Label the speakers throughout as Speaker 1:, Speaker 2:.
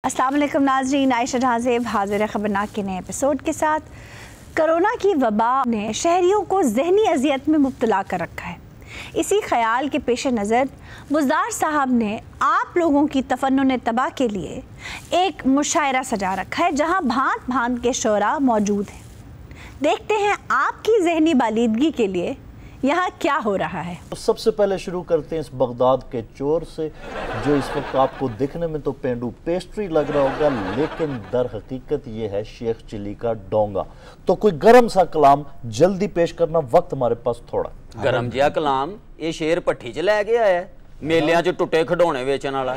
Speaker 1: अस्सलाम वालेकुम नाज़रीन, आयशा ढाज़ेब हाज़िर है खबरनाक के नए एपिसोड के साथ। कोरोना की वबा ने शहरियों को ज़हनी अजियत में मुब्तला कर रखा है। इसी ख्याल के पेश नज़र बुज़दार साहब ने आप लोगों की तफन्नुन तबाह के लिए एक मुशायरा सजा रखा है, जहां भांत भांत के शोरा मौजूद हैं। देखते हैं आपकी ज़हनी बालिदगी के लिए यहाँ क्या हो रहा है।
Speaker 2: तो सबसे पहले शुरू करते हैं इस बगदाद के चोर से, जो इस वक्त आपको दिखने में तो पेंडू पेस्ट्री लग रहा होगा, लेकिन दर हकीकत ये है शेख चिली का डोंगा। तो कोई गरम सा कलाम जल्दी पेश करना, वक्त हमारे पास थोड़ा।
Speaker 3: गरम जिहा कलाम ये शेर भट्ठी च लै गया है, मेलियां च टुੱਟੇ खिडौने बेचण वाला।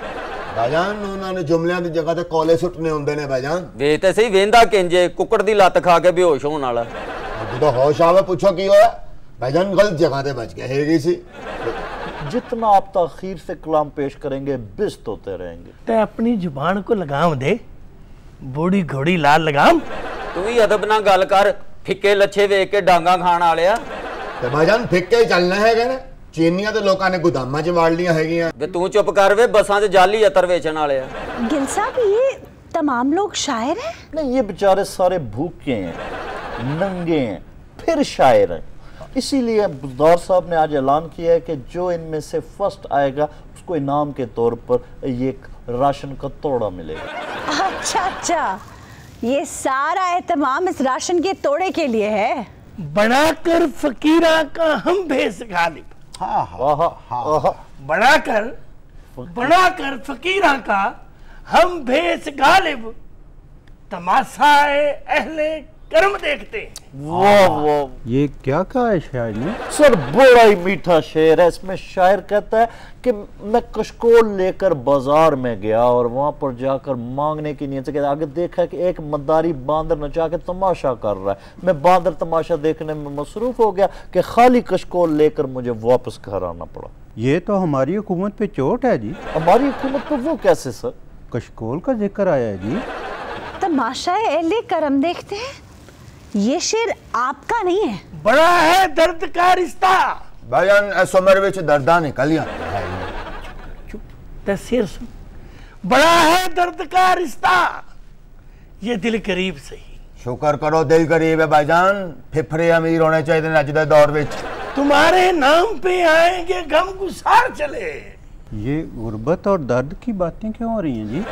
Speaker 4: भाईजान उन्होंने जुमलियां दी जगह ते कोले सुटने हुंदे ने भाईजान।
Speaker 3: वे ते सही वेंदा किंजे कुकड़ दी लत खा के बेहोश होण वाला।
Speaker 4: तो होश आवे पूछो की होया भाईजान, गलत जगह ते बच गए हेगी सी।
Speaker 2: जितना आप ताखीर से कलाम पेश करेंगे बिस्त होते रहेंगे।
Speaker 5: ते अपनी जुबान को लगाम दे, बूढ़ी घोड़ी लाल लगाम।
Speaker 3: तू भी अदब ना गल कर, फिक्के लच्छे वेख के डांगा खाण वालिया।
Speaker 4: ते भाईजान फिक्के ही चलना है ना, चीनियां तो लोकां ने गोदामां च वाड़ लियां हैगियां।
Speaker 3: वे तू चुप कर वे, बसां च जाली अतर वेचण वालिया।
Speaker 1: गिल साहब, ये तमाम लोग शायर हैं?
Speaker 2: नहीं, ये बेचारे सारे भूखे हैं, नंगे हैं, फिर शायर हैं। इसीलिए बुज़दार साहब ने आज ऐलान किया है कि जो इनमें से फर्स्ट आएगा उसको इनाम के तौर पर ये राशन का तोड़ा मिलेगा।
Speaker 1: अच्छा, ये सारा एहतमाम इस राशन के तोड़े के लिए है।
Speaker 5: बनाकर फकीरा का हम भेस गालिब। बनाकर फकीरा का हम भेस गालिब, तमाशाए अहले कर्म देखते हैं।
Speaker 2: वाह वाह,
Speaker 6: ये क्या कहा है शायर ने?
Speaker 2: सर बड़ा ही मीठा शेर है। इसमें शायर कहता है कि मैं कशकोल लेकर बाजार में गया और वहां पर जाकर मांगने की नीयत से गया। आगे देखा कि एक मदारी बांदर नचा के तमाशा कर रहा है। मैं बांदर तमाशा देखने में मसरूफ हो गया कि खाली कशकोल लेकर मुझे वापस घर आना पड़ा।
Speaker 6: ये तो हमारी हुकूमत पे चोट है जी।
Speaker 2: हमारी हुकूमत पर वो कैसे सर?
Speaker 6: कशकोल का जिक्र आया है जी।
Speaker 1: तमाशाए अहले करम देखते हैं, ये शेर आपका नहीं है।
Speaker 5: बड़ा है दर्द का रिश्ता।
Speaker 4: भाईजान ऐसो मेरे विच दर्दा निकलियां।
Speaker 5: तस्वीर सुन, बड़ा है दर्द का रिश्ता, ये दिल करीब सही।
Speaker 4: शुक्र करो दिल करीब है भाईजान, फिफरे अमीर होने चाहिए अज दे दौर विच।
Speaker 5: तुम्हारे नाम पे आएंगे गम गुसार चले।
Speaker 6: ये गुर्बत और दर्द की बातें क्यों हो रही हैं जी?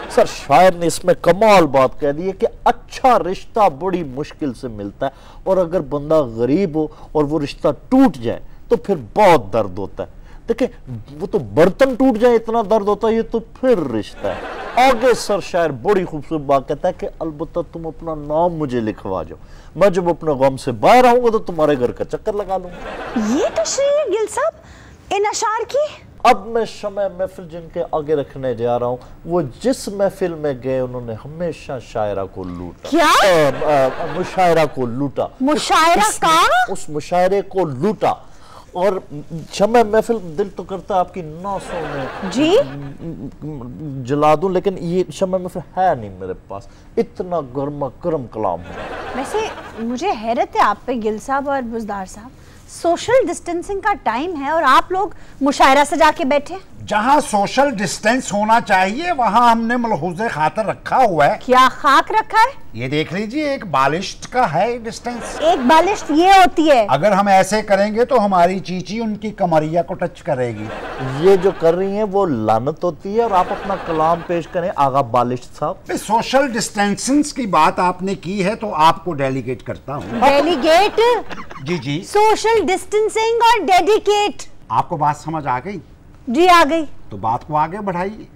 Speaker 2: सर शायर ने इसमें कमाल बात कह दी है कि अच्छा रिश्ता बड़ी मुश्किल से मिलता है, और अगर बंदा गरीब हो और वो रिश्ता टूट जाए तो फिर बहुत दर्द होता है। देखिए, वो तो बर्तन टूट जाए इतना दर्द होता है, ये तो फिर रिश्ता है। आगे सर शायर बड़ी खूबसूरत बात कहता है कि अलबत्ता तुम अपना नाम मुझे लिखवा जाओ, मैं जब अपने गम से बाहर आऊंगा तो तुम्हारे घर का चक्कर लगा लूंगा।
Speaker 1: ये तशरीह है गिल साहब इन अशार की।
Speaker 2: अब मैं शमए महफिल जिनके आगे रखने जा रहा हूँ, वो जिस महफिल में गए उन्होंने हमेशा शायरा को लूटा।
Speaker 1: क्या?
Speaker 2: मुशायरा को लूटा।
Speaker 1: मुशायरा का?
Speaker 2: उस मुशायरे को लूटा। और शमए महफिल दिल तो करता है आपकी नासों में
Speaker 1: जी
Speaker 2: जला दूं, लेकिन ये शमए महफिल है नहीं मेरे पास, इतना गर्मा गर्म कलाम है।
Speaker 1: वैसे मुझे हैरत है आप पे गिल साहब और बुज़दार साहब, सोशल डिस्टेंसिंग का टाइम है और आप लोग मुशायरा सजा के बैठे।
Speaker 7: जहाँ सोशल डिस्टेंस होना चाहिए वहाँ हमने मलहूज़े खातर रखा हुआ है।
Speaker 1: क्या खाक रखा है?
Speaker 7: ये देख लीजिए, एक बालिश्त का है डिस्टेंस।
Speaker 1: एक बालिश्त ये होती है।
Speaker 7: अगर हम ऐसे करेंगे तो हमारी चीची उनकी कमरिया को टच करेगी।
Speaker 2: ये जो कर रही हैं वो लानत होती है। और आप अपना कलाम पेश करें आगा बालिश्त साहब।
Speaker 7: सोशल डिस्टेंसिंग की बात आपने की है तो आपको डेलीगेट करता हूँ।
Speaker 1: डेलीगेट?
Speaker 7: जी जी,
Speaker 1: सोशल डिस्टेंसिंग और डेडिकेट।
Speaker 7: आपको बात समझ आ गई?
Speaker 1: जी आ गई।
Speaker 7: तो बात को आगे बढ़ाइए।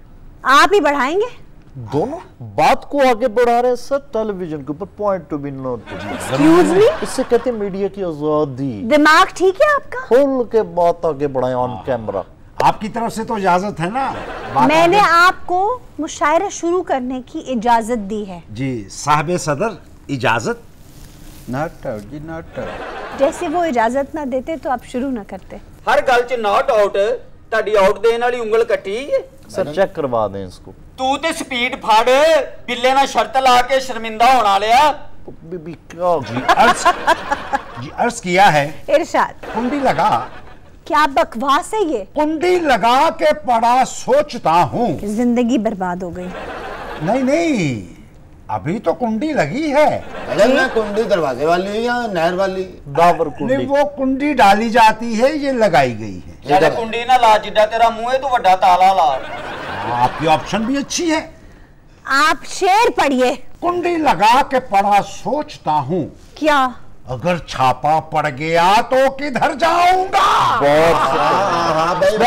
Speaker 1: आप ही बढ़ाएंगे?
Speaker 2: दोनों बात को आगे बढ़ा रहे हैं सर, टेलीविजन के ऊपर, point to be noted.
Speaker 1: Excuse me,
Speaker 2: इससे कहते हैं मीडिया की आजादी।
Speaker 1: दिमाग ठीक है आपका?
Speaker 2: खोल के बात आगे बढ़ाएं ऑन कैमरा।
Speaker 7: आपकी तरफ से तो इजाजत है ना?
Speaker 1: मैंने आपको मुशायरा शुरू करने की इजाजत दी है।
Speaker 7: जी साहब सदर, इजाजत।
Speaker 6: नॉट आउट जी, नॉट आउट।
Speaker 1: जैसे वो इजाजत ना देते तो आप शुरू ना करते।
Speaker 3: हर गल च नॉट आउट, ਤੁਹਾਡੀ आउट देने वाली उंगल कट्टी
Speaker 2: सर चेक करवा दें इसको।
Speaker 3: तू ते स्पीड फड़, बिल्ले ना शर्त ला के शर्मिंदा होना लिया।
Speaker 2: बीबी क्या
Speaker 7: जी अर्ज किया है।
Speaker 1: इरशाद।
Speaker 7: कुंडी लगा।
Speaker 1: क्या बकवास है ये?
Speaker 7: कुंडी लगा के पड़ा सोचता हूँ।
Speaker 1: जिंदगी बर्बाद हो गई।
Speaker 7: नहीं नहीं, अभी तो कुंडी लगी है।
Speaker 4: अगर मैं कुंडी दरवाजे वाली या नहर वाली?
Speaker 2: दावर कुंडी।
Speaker 7: नहीं, वो कुंडी डाली जाती है, ये लगाई गई है।
Speaker 3: यार कुंडी ना ला, जिड्डा तेरा मुंह है तू वड्डा ताला ला।
Speaker 7: आपकी ऑप्शन भी अच्छी है।
Speaker 1: आप शेर पढ़िए।
Speaker 7: कुंडी लगा के पढ़ा, सोचता हूँ
Speaker 1: क्या?
Speaker 7: अगर छापा पड़ गया तो किधर जाऊंगा।
Speaker 4: हाँ भाई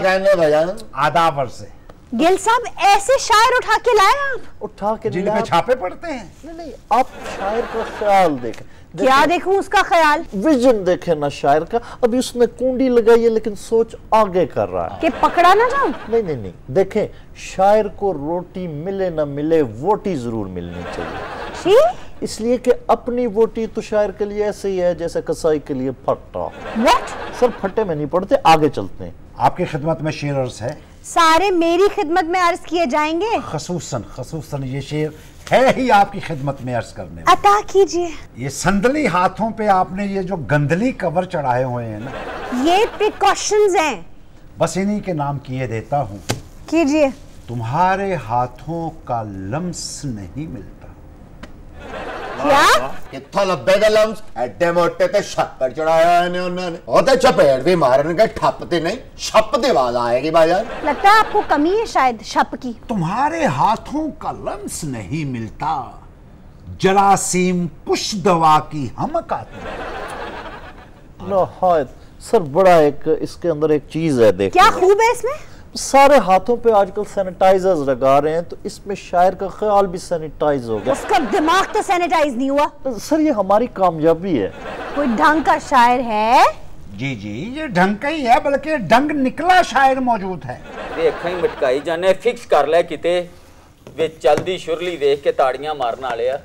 Speaker 4: कहने भजन।
Speaker 7: आदावर से।
Speaker 1: गिल साहब ऐसे शायर उठा के लाए आप?
Speaker 2: उठा के
Speaker 7: जिन
Speaker 2: नहीं
Speaker 7: पे
Speaker 2: आप-
Speaker 7: छापे पड़ते हैं।
Speaker 2: नहीं नहीं, आप शायर का ख्याल देखें।
Speaker 1: क्या देखूं उसका ख्याल?
Speaker 2: विजन देखे ना शायर का। अभी उसने कुंडी लगाई है लेकिन सोच आगे कर रहा है।
Speaker 1: कि पकड़ा ना जाऊं?
Speaker 2: नहीं नहीं नहीं, देखें शायर को रोटी मिले ना मिले वोटी जरूर मिलनी चाहिए।
Speaker 1: जी?
Speaker 2: इसलिए कि अपनी वोटी तो शायर के लिए ऐसे ही है जैसे कसाई के लिए फट्टा।
Speaker 1: What?
Speaker 2: सर फट्टे में नहीं पड़ते, आगे चलते हैं।
Speaker 7: आपकी खिदमत में शेर अर्ज है।
Speaker 1: सारे मेरी खिदमत में अर्ज किए जाएंगे?
Speaker 7: खसूसन खसूसन ये शेर है ही आपकी खिदमत में अर्ज करने में।
Speaker 1: अता कीजिए।
Speaker 7: ये संदली हाथों पे आपने ये जो गंदली कवर चढ़ाए हुए हैं ना,
Speaker 1: ये प्रिकॉशंस हैं।
Speaker 7: बस इन्हीं के नाम किए देता हूँ।
Speaker 1: कीजिए।
Speaker 7: तुम्हारे हाथों का लम्स नहीं मिलता।
Speaker 1: क्या?
Speaker 4: कित्थों लब्बेगा लम्स? एड्डे मोटे ते छप्पर चढ़ाया है उन्होंने। ओ ते चपेट भी मारनगे, ठप्पते नहीं, छप दी आवाज आएगी भाईजान।
Speaker 1: लगता है आपको कमी है शायद शप की।
Speaker 7: तुम्हारे हाथों का लम्स नहीं मिलता, जरासीम कुछ दवा की हम काते।
Speaker 2: नहायत सर बड़ा एक इसके अंदर एक चीज है, देखो
Speaker 1: क्या खूब है इसमें?
Speaker 2: सारे हाथों पे आजकल सैनिटाइजर्स लगा रहे हैं, तो इसमें शायर का ख्याल भी सैनिटाइज हो गया।
Speaker 1: उसका दिमाग तो सैनिटाइज नहीं हुआ।
Speaker 2: सर ये हमारी कामयाबी है।
Speaker 1: कोई ढंग का शायर है?
Speaker 7: जी जी, ये ढंग का ही है, बल्कि डंग निकला शायर मौजूद है।
Speaker 3: ਵੇਖਾਂ ਹੀ ਮਟਕਾਈ ਜਾਣੇ ਫਿਕਸ ਕਰ ਲੈ ਕਿਤੇ ਵੇ ਚਲਦੀ ਸ਼ੁਰਲੀ ਵੇਖ ਕੇ ਤਾੜੀਆਂ ਮਾਰਨ ਵਾਲੇ ਆ।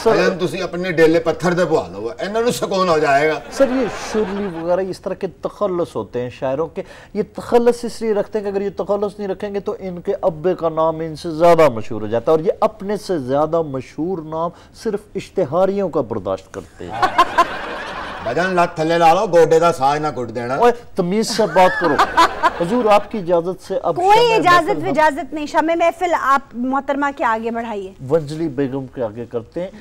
Speaker 4: भजन तुसी अपने डेले पत्थर दे पवा लो, इन्हां नूं सुकून हो जाएगा।
Speaker 2: सर ये शुरली वगैरह इस तरह के तखल्लुस होते हैं शायरों के। ये तखल्लुस इसलिए रखते हैं कि अगर ये तखल्लुस नहीं रखेंगे तो इनके अब्बे का नाम इनसे ज़्यादा मशहूर हो जाता है, और ये अपने से ज़्यादा मशहूर नाम सिर्फ इश्तिहारियों का बर्दाश्त करते हैं।
Speaker 4: भजन लत थले ला लो, गोडे दा साज ना कुट देना।
Speaker 2: ओए तमीज से बात करो। हुजूर आपकी इजाजत से अब
Speaker 1: कोई
Speaker 2: शम्मे
Speaker 1: इजाजत
Speaker 2: महफिल हम
Speaker 1: विजाजत नहीं। शम्मे महफिल आप मोहतरमा के आगे बढ़ाइए।
Speaker 2: वंजली बेगम के आगे करते हैं।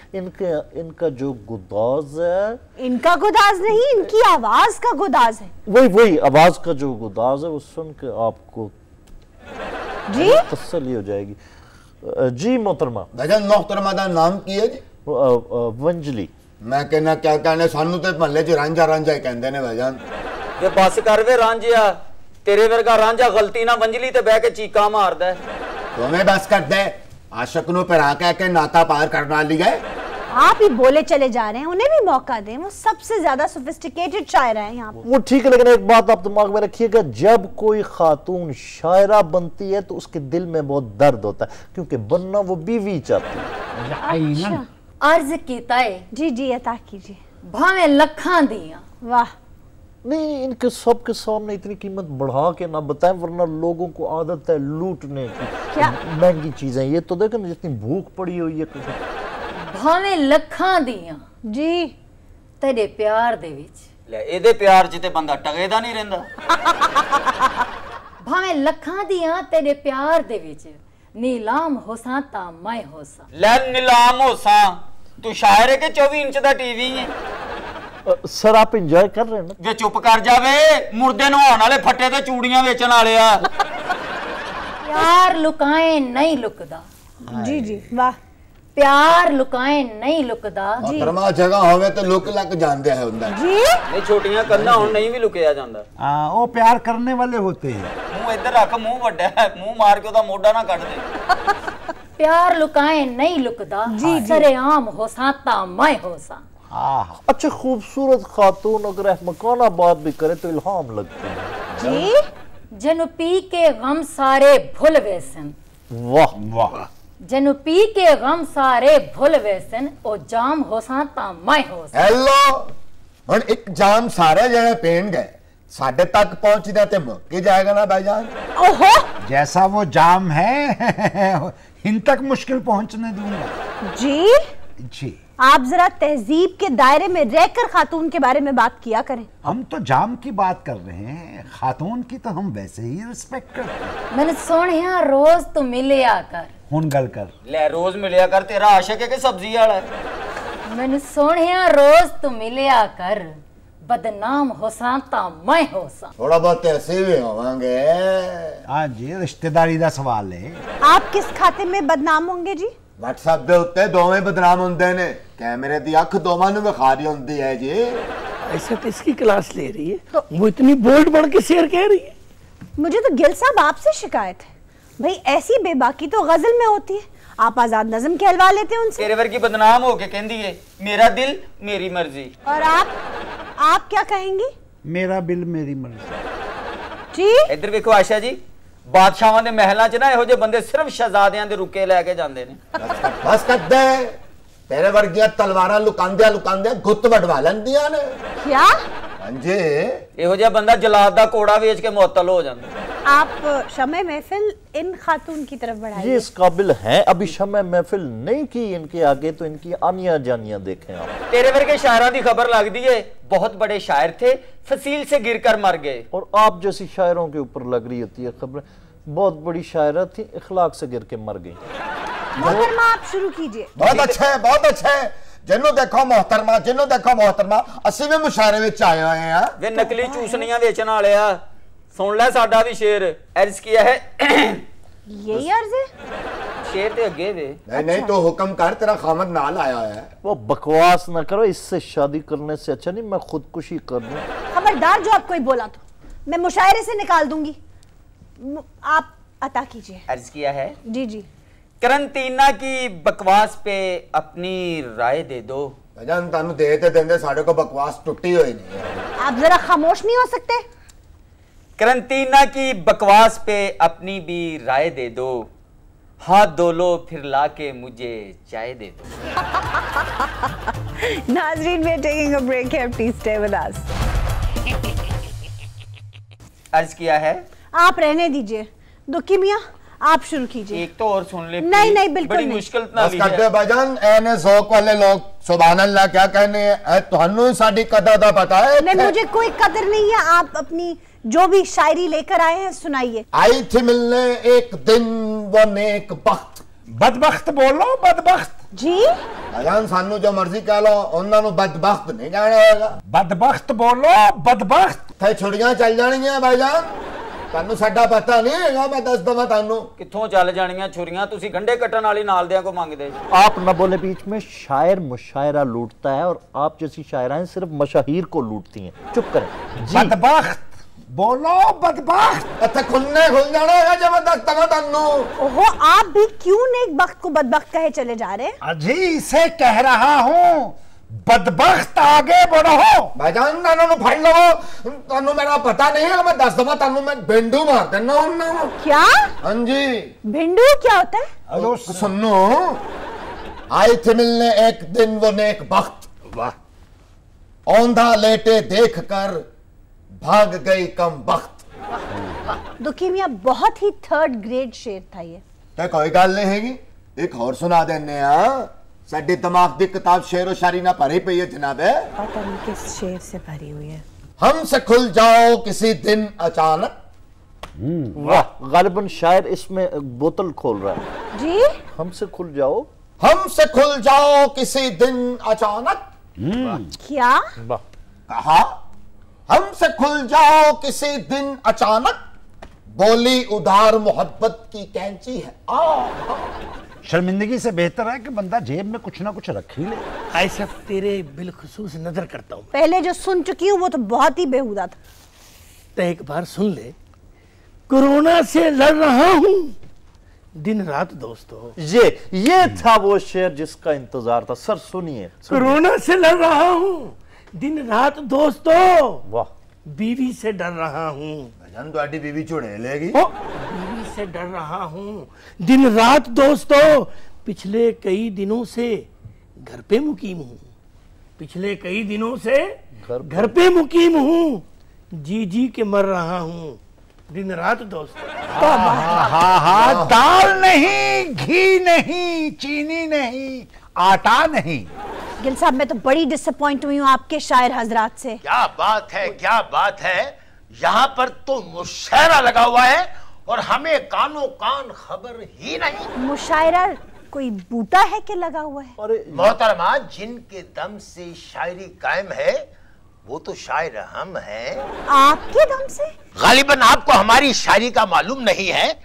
Speaker 2: इनका जो गुदाज है,
Speaker 1: इनका गुदाज नहीं, इनकी आवाज का गुदाज है।
Speaker 2: वही आवाज का जो गुदाज है वो सुन के आपको
Speaker 1: जी
Speaker 2: तसल्ली हो जाएगी। जी मोहतरमा।
Speaker 4: भजन मोहतरमा दा नाम की है जी?
Speaker 2: वंजली।
Speaker 4: मैं कहना क्या कहने, सानू ते महल्ले च रांझा रांझा ही कहंदे ने भजन।
Speaker 3: ਵੇ ਬਸ ਕਰ ਵੇ ਰਾਂਝਿਆ, ਤੇਰੇ ਵਰਗਾ ਰਾਂਝਾ ਗਲਤੀ ਨਾਲ ਵੰਜਲੀ ਤੇ ਬਹਿ ਕੇ ਚੀਕਾਂ ਮਾਰਦਾ ਹੈ।
Speaker 4: तुम्हें बस कर दे, आशिक नूं पिरा के नाता पार करना ली गए।
Speaker 1: आप ही बोले चले जा रहे हैं, उन्हें भी मौका दें। वो सबसे ज्यादा सोफिस्टिकेटेड शायर है यहाँ पे।
Speaker 2: वो ठीक है, लेकिन एक बात आप दिमाग में रखिएगा, जब कोई खातून शायरा बनती है तो उसके दिल में बहुत दर्द होता है, क्योंकि बनना वो बीवी चाहती है।
Speaker 8: अर्ज कीता है
Speaker 1: जी जी अता कीजिए।
Speaker 8: भावे लखां दियां।
Speaker 1: वाह।
Speaker 2: नहीं, इनके सबके सामने इतनी कीमत बढ़ा के ना बताएं, वरना लोगों को आदत है लूटने की।
Speaker 1: क्या?
Speaker 2: महंगी चीजें ये तो देखो ना, जितनी भूख पड़ी हुई है।
Speaker 8: भावे लखां दियां
Speaker 1: जी
Speaker 8: तेरे प्यार दे विच।
Speaker 3: ਲੈ ਇਹਦੇ ਪਿਆਰ 'ਚ ਤੇ ਬੰਦਾ ਟਗੇਦਾ ਨਹੀਂ ਰਹਿੰਦਾ।
Speaker 8: भावे लखां दियां तेरे प्यार दे विच नीलाम होसां ता मैं होसां।
Speaker 3: ਲੈ ਨੀਲਾਮ ਹੋਸਾਂ, ਤੂੰ ਸ਼ਾਇਰ ਹੈ ਕਿ 24 ਇੰਚ ਦਾ ਟੀਵੀ ਹੈ?
Speaker 2: सर आप एंजॉय कर रहे हैं ना?
Speaker 3: ਵੇ ਚੁੱਪ ਕਰ ਜਾਵੇ, ਮੁਰਦੇ ਨਹਾਉਣ ਵਾਲੇ ਫੱਟੇ ਤੇ ਚੂੜੀਆਂ ਵੇਚਣ ਵਾਲੇ ਆ।
Speaker 8: प्यार लुकाए नहीं लुकदा।
Speaker 1: जी जी वाह।
Speaker 8: प्यार लुकाए नहीं लुकदा।
Speaker 4: मोहतरमा जगह होवे तो लुक लक जानदे है हुंदा।
Speaker 1: जी
Speaker 3: ਇਹ ਛੋਟੀਆਂ ਕੰਨਾਂ ਹੁਣ ਨਹੀਂ ਵੀ ਲੁਕਿਆ ਜਾਂਦਾ।
Speaker 7: वो प्यार करने वाले होते हैं।
Speaker 3: ਮੂੰਹ ਇੱਧਰ ਰੱਖ, ਮੂੰਹ ਵੱਡਾ ਹੈ, ਮੂੰਹ ਮਾਰ ਕੇ ਉਹਦਾ ਮੋਢਾ ਨਾ ਕੱਢ ਦੇ।
Speaker 8: प्यार लुकाए नहीं लुकदा। सरेआम होसां ता मैं होसां।
Speaker 2: अच्छा खूबसूरत खातून अगर अहमकाना बात भी करे तो इल्हाम लगते हैं।
Speaker 1: जी
Speaker 8: जनु पी के गम सारे भूल वैसन।
Speaker 2: वाह
Speaker 7: वाह।
Speaker 8: जनु पी के गम सारे भूल वैसन ओ जाम होसां ता मैं होसां।
Speaker 4: हेलो हुन एक जाम सारे जने पीन गए, साडे तक पहुंचदा ते मुक ही जाएगा ना भाईजान।
Speaker 1: ओहो
Speaker 7: जैसा वो जाम है इन तक मुश्किल पहुंचने दूंगा।
Speaker 1: जी
Speaker 7: जी
Speaker 1: आप जरा तहजीब के दायरे में रहकर खातून के बारे में बात किया करें।
Speaker 7: हम तो जाम की बात कर रहे हैं, खातून की तो हम वैसे ही रिस्पेक्ट करते हैं।
Speaker 8: मैंने सोनिया रोज तो मिलिया कर
Speaker 7: हुन गल कर
Speaker 3: ले रोज मिलिया कर, तेरा आशिक है कि सब्जी वाला है?
Speaker 8: मैंने सोनिया रोज तो मिलिया कर, बदनाम होसा ता मैं होसा।
Speaker 4: थोड़ा बहुत ऐसे भी होवांगे।
Speaker 7: हाँ जी, रिश्तेदारी का सवाल है।
Speaker 1: आप किस खाते में बदनाम होंगे जी?
Speaker 4: व्हाट्सएप दे उत्ते दोवें बदनाम होंदे ने, कैमरे दी अख दोवां नूं विखा रही होंदी है जी।
Speaker 5: ऐसे किसकी क्लास ले रही है? वो इतनी बोल्ड बढ़ के शेर कह रही है।
Speaker 1: मुझे तो गिल साहब आपसे शिकायत है, भाई ऐसी बेबाकी तो गजल में होती है, आप आजाद नज़म कहलवा लेते हैं उनसे।
Speaker 3: तेरे वर्गी बदनाम होके कहंदी है मेरा दिल मेरी मर्जी।
Speaker 1: और आप क्या कहेंगी?
Speaker 7: मेरा बिल मेरी मर्जी।
Speaker 1: जी
Speaker 3: इधर देखो आशा जी, बादशाहां दे महलां च ना ਇਹੋ ਜਿਹੇ ਬੰਦੇ सिर्फ शहजादियां दे रुके लेके जांदे ने।
Speaker 4: बस कर दे, तेरे वर्गियां तलवारां लुकांदियां लुकांदियां गुत्त वडवा लैंदियां ने।
Speaker 1: क्या?
Speaker 4: हां जी,
Speaker 3: ਇਹੋ ਜਿਹਾ ਬੰਦਾ जलाद दा कोड़ा बेच के मुअत्तल हो जांदा।
Speaker 1: आप शमे महफिल इन खातून की तरफ बढ़ाइए।
Speaker 2: ये इस काबिल हैं, अभी शमे महफिल नहीं की इनके आगे, तो इनकी आनिया जानियां देखें आप।
Speaker 3: तेरे वर्गे शायरां दी खबर लगदी है, बहुत बड़े शायर थे, फसील से गिरकर मर गए।
Speaker 2: और आप जैसी शायरों के ऊपर लग रही होती है खबर। बहुत बड़ी शायरा थी, इखलाक से गिर के मर गई।
Speaker 1: मोहतरमा आप शुरू कीजिए।
Speaker 4: बहुत अच्छा है, बहुत अच्छा है। जिन्हों देखो मोहतरमा, जिन्हों देखो मोहतरमा, असि भी मुशायरे विच आए हुए हैं।
Speaker 3: वे नकली चूसनियां बेचण वाले आ, सुन ले साडा भी शेर। अर्ज किया है
Speaker 1: यही अर्ज है?
Speaker 3: शेर ते अगे वे।
Speaker 4: नहीं तो हुक्म कर, तेरा खामद नाल आया है।
Speaker 2: वो बकवास ना करो, इससे शादी करने से अच्छा नहीं मैं खुदकुशी कर दूं।
Speaker 1: खबरदार, जो आप कोई बोला तो मैं मुशायरे से निकाल दूंगी। आप अता कीजिए।
Speaker 3: अर्ज किया है
Speaker 1: जी जी।
Speaker 3: करंटीना की बकवास पे अपनी राय दे दो।
Speaker 4: भजन तानू दे ते देंदे साडे को बकवास टुट्टी हुई नहीं है।
Speaker 1: आप जरा खामोश नहीं हो सकते?
Speaker 3: करंटीना की बकवास पे अपनी भी राय दे दो, हाथ धो लो फिर लाके मुझे चाय दे दो।
Speaker 1: नाज़रीन, we are taking a break here, please stay with us.
Speaker 3: अर्ज किया है,
Speaker 1: आप रहने दीजिए। दुखी मियां, आप शुरू कीजिए।
Speaker 3: एक तो और सुन ले।
Speaker 1: नहीं नहीं, बिल्कुल
Speaker 3: बड़ी
Speaker 1: नहीं।
Speaker 3: मुश्किल ना
Speaker 4: बस करते भजन, एने ज़ौक़ वाले लोग सुभान अल्लाह क्या कहने हैं। तुहानू साडी कदर दा पता है?
Speaker 1: नहीं, मुझे कोई कदर नहीं है। आप अपनी जो भी शायरी लेकर आए हैं सुनाइए।
Speaker 4: आई थी मिलने एक दिन वो नेक बख्त।
Speaker 7: बदबख्त बोलो, बदबख्त
Speaker 1: जी।
Speaker 4: भजन सानू जो मर्जी कह लो, उन्होंने बदबख्त नहीं कहना होगा।
Speaker 7: बदबख्त बोलो, बदबख्त।
Speaker 4: थे छुड़ियां चल जानियां भाईजान, तानू साडा पता नहीं है। मैं दस दवा तानू
Speaker 3: कित्थों चल जानियां छुरियां, तुसी गंढे कट्टण वाली नाल दियां को मंगदे।
Speaker 2: आप न बोले बीच में। शायर मुशायरा लूटता है और आप जैसी शायराएं सिर्फ मशाहीर को लूटती हैं। चुप करें जी।
Speaker 7: बदबख्त बोलो, बदबख्त।
Speaker 4: इत्थे खुलने खुल जाना है जबरदस्त तवा तानू।
Speaker 1: ओहो, आप भी क्यों नेक बख्त को बदबख्त कहे चले जा रहे हैं?
Speaker 7: अजी इसे कह रहा हूँ, बदबख्त आगे बढ़ो।
Speaker 4: भाईजान तानू नु फड़ लो, तानू मेरा पता नहीं है। मैं दस दवा तानू मैं भिंडू मार देना हूं।
Speaker 1: क्या?
Speaker 4: हां जी।
Speaker 1: भिंडू क्या होता है?
Speaker 4: हेलो सुनो, आई थी मिलने एक दिन वो नेक बख्त। वाह। औंधा लेटे देख कर भाग गई कम बख्त।
Speaker 1: दुखी मियां, बहुत ही थर्ड ग्रेड शेर था ये।
Speaker 4: ते कोई गल नहीं हैगी, एक और सुना देने आ। साडी दिमाग दी किताब शेर व शायरी ना भरी पई है जनाब।
Speaker 1: पता नहीं किस शेर से भरी हुई है।
Speaker 4: हमसे खुल जाओ किसी दिन अचानक।
Speaker 2: वाह, गालिबन शायर इसमें बोतल खोल रहा है
Speaker 1: जी।
Speaker 2: हमसे खुल जाओ।
Speaker 4: हमसे खुल जाओ किसी दिन अचानक।
Speaker 1: क्या?
Speaker 2: वाह।
Speaker 4: कहा हमसे खुल जाओ किसी दिन अचानक, बोली उधार मोहब्बत की कैंची है।
Speaker 7: शर्मिंदगी से बेहतर है कि बंदा जेब में कुछ ना कुछ रख ही ले।
Speaker 5: ऐसा तेरे बिलखुसूस नजर करता हूं।
Speaker 1: पहले जो सुन चुकी हूँ वो तो बहुत ही बेहुदा था।
Speaker 5: तो एक बार सुन ले, कोरोना से लड़ रहा हूं दिन रात दोस्तों।
Speaker 2: ये था वो शेर जिसका इंतजार था। सर सुनिए।
Speaker 5: कोरोना से लड़ रहा हूं दिन रात दोस्तों।
Speaker 2: वाह।
Speaker 5: बीवी से डर रहा हूं।
Speaker 4: भजन तुम्हारी बीवी चुड़ैलेगी।
Speaker 5: बीवी से डर रहा हूं दिन रात दोस्तों। पिछले कई दिनों से घर पे मुकीम हूं। पिछले कई दिनों से घर पे मुकीम हूं। जी जी के मर रहा हूं दिन रात दोस्तों।
Speaker 7: हाँ, दाल नहीं, घी नहीं, चीनी नहीं, आटा नहीं।
Speaker 1: गिल साहब मैं तो बड़ी डिसअपॉइंट हुई हूँ आपके शायर हजरात से।
Speaker 4: क्या बात है, क्या बात है। यहाँ पर तो मुशायरा लगा हुआ है और हमें कानों कान खबर ही नहीं।
Speaker 1: मुशायरा कोई बूटा है कि लगा हुआ है?
Speaker 2: अरे
Speaker 4: मोहतरमा, जिनके दम से शायरी कायम है वो तो शायर हम हैं।
Speaker 1: आपके दम से?
Speaker 4: गालिबन आपको हमारी शायरी का मालूम नहीं है।